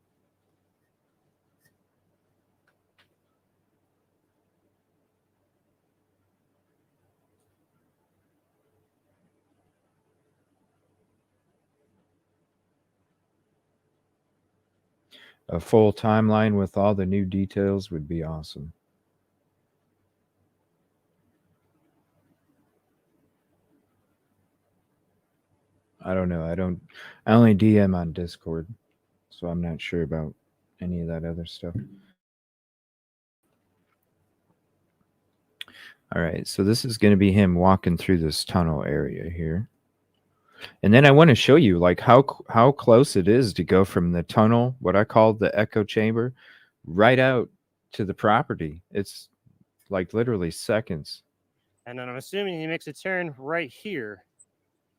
A full timeline with all the new details would be awesome. I don't know. I only DM on Discord, so I'm not sure about any of that other stuff. All right, so this is going to be him walking through this tunnel area here. And then I want to show you like how close it is to go from the tunnel, what I call the echo chamber, right out to the property. It's like literally seconds. And then I'm assuming he makes a turn right here,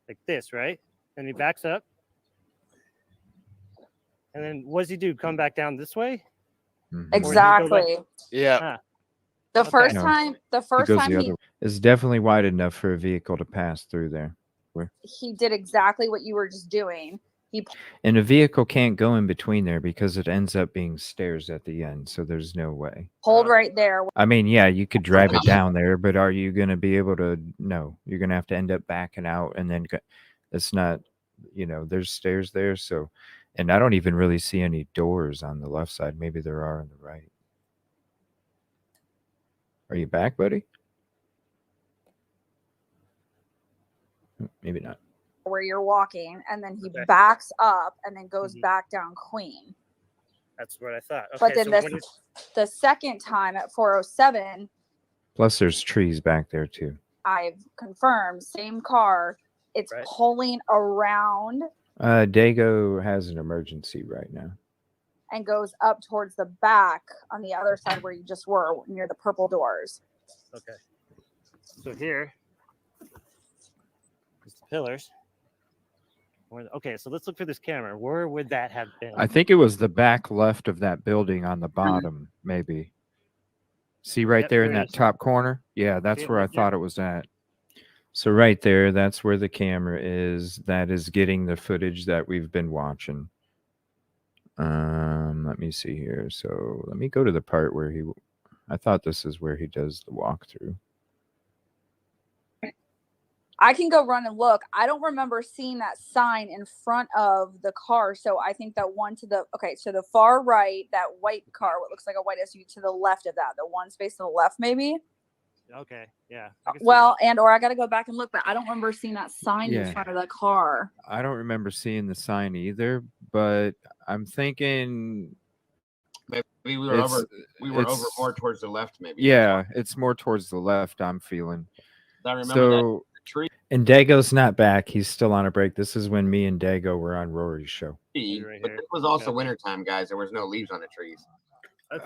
like this, right? And he backs up. And then what does he do? Come back down this way? Mhm. Exactly. Yeah. The Okay. first No, time, it's definitely wide enough for a vehicle to pass through there. he did exactly what you were just doing. And a vehicle can't go in between there because it ends up being stairs at the end. So there's no way. Hold right there. I mean, yeah, you could drive it down there, but are you going to be able to? No, you're going to have to end up backing out and then it's not, you know, there's stairs there. So, and I don't even really see any doors on the left side. Maybe there are on the right. Are you back, buddy? Maybe not. Where you're walking, and then he backs up and then goes back down Queen. That's what I thought. Okay, but then so the second time at 407. Plus, there's trees back there too. I've confirmed, same car. It's pulling around. Dago has an emergency right now. And goes up towards the back on the other side where you just were, near the purple doors. Okay. So here is the pillars. Okay, so let's look for this camera. Where would that have been? I think it was the back left of that building on the bottom, maybe. See right there in that top corner? Yeah, that's where I thought it was at. So right there, that's where the camera is. That is getting the footage that we've been watching. Let me see here. So let me go to the part where I thought this is where he does the walkthrough. I can go run and look. I don't remember seeing that sign in front of the car. So I think that one to the, okay, so the far right, that white car, what looks like a white SUV to the left of that, the one space to the left, maybe. Okay, yeah. Well, or I got to go back and look, but I don't remember seeing that sign in front of the car. I don't remember seeing the sign either, but I'm thinking maybe we were over more towards the left, maybe. Yeah, it's more towards the left, I'm feeling. I remember that tree. And Dago's not back. He's still on a break. This is when me and Dago were on Rory's show. But it was also wintertime, guys. There was no leaves on the trees.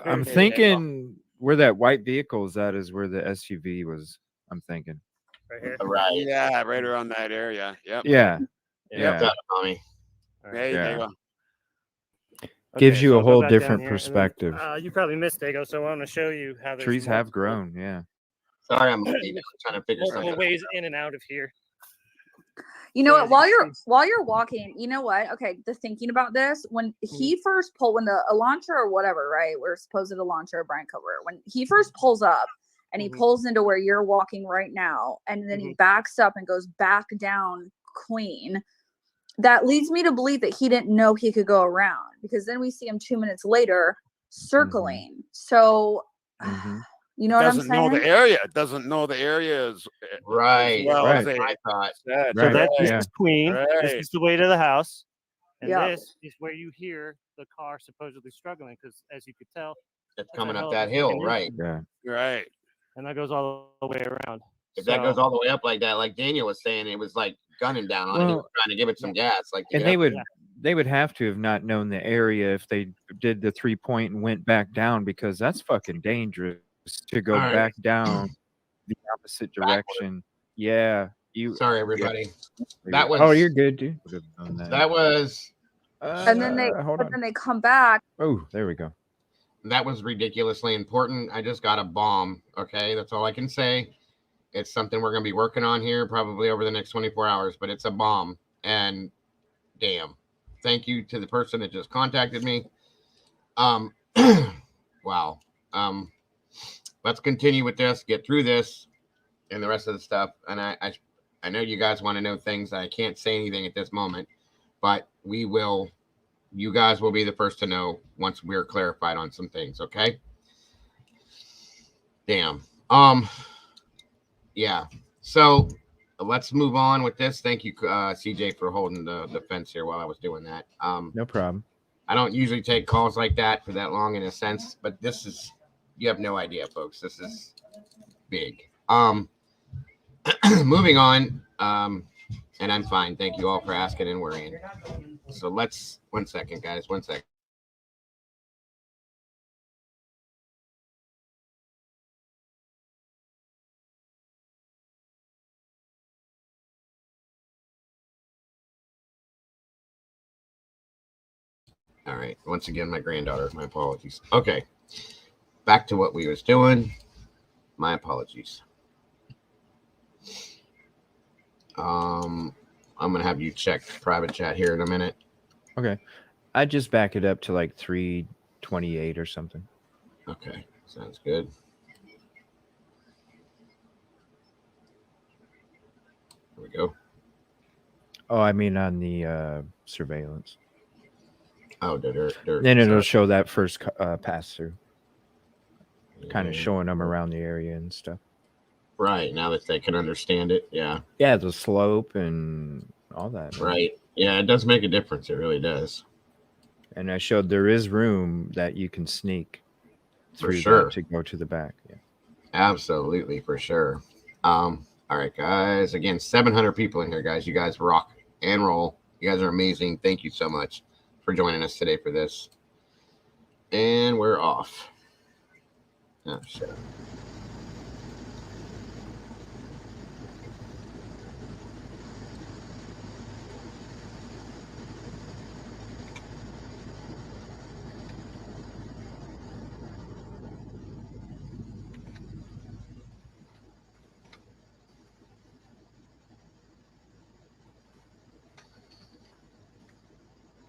I'm thinking where that white vehicle is at is where the SUV was, I'm thinking. Right here? Right. Yeah, right around that area. Yep. Yeah. Yeah. There you go. Gives you a whole different perspective. Then, you probably missed Dago, so I want to show you how trees have grown. Yeah. Sorry, I'm trying to figure something out. Ways in and out of here. You know what? While you're walking, you know what? Okay, the thinking about this, when he first pulled, when the Elantra or whatever, right? We're supposed to Elantra or Brian Cover. When he first pulls up and he pulls into where you're walking right now, and then he backs up and goes back down clean. That leads me to believe that he didn't know he could go around, because then we see him 2 minutes later circling. So. You know what I'm saying? Doesn't know the area. Doesn't know the area is right. Well, right. I thought. So this is Queen. Right. This is the way to the house, and this is where you hear the car supposedly struggling, because as you could tell, it's coming up that hill, right? Yeah. Right. And that goes all the way around. If that goes all the way up like that, like Daniel was saying, it was like gunning down on it. He was trying to give it some gas. Like, and they would have to have not known the area if they did the 3-point and went back down, because that's fucking dangerous to go back down the opposite direction. Yeah. Sorry, everybody. That was. Oh, you're good, dude. That was. And then they come back. Oh, there we go. That was ridiculously important. I just got a bomb. Okay, that's all I can say. It's something we're going to be working on here probably over the next 24 hours, but it's a bomb. And damn, thank you to the person that just contacted me. Wow. Let's continue with this, get through this and the rest of the stuff. And I know you guys want to know things. I can't say anything at this moment, but we will. You guys will be the first to know once we're clarified on some things. Okay. Damn. Yeah. So let's move on with this. Thank you, CJ, for holding the fence here while I was doing that. No problem. I don't usually take calls like that for that long in a sense, but this is, you have no idea, folks. This is big. Moving on. And I'm fine. Thank you all for asking and worrying. So let's, 1 second, guys. 1 second. All right. Once again, my granddaughter. My apologies. Okay. Back to what we was doing. My apologies. I'm going to have you check private chat here in a minute. Okay. I just back it up to like 328 or something. Okay. Sounds good. There we go. Oh, I mean on the surveillance. Oh, then it'll show that first pass through. Kind of showing them around the area and stuff. Right, now that they can understand it, yeah. Yeah, the slope and all that. Right. Yeah, it does make a difference. It really does. And I showed there is room that you can sneak through to go to the back. Yeah. Absolutely, for sure. All right, guys. Again, 700 people in here, guys. You guys rock and roll. You guys are amazing. Thank you so much for joining us today for this. And we're off. Oh, shit.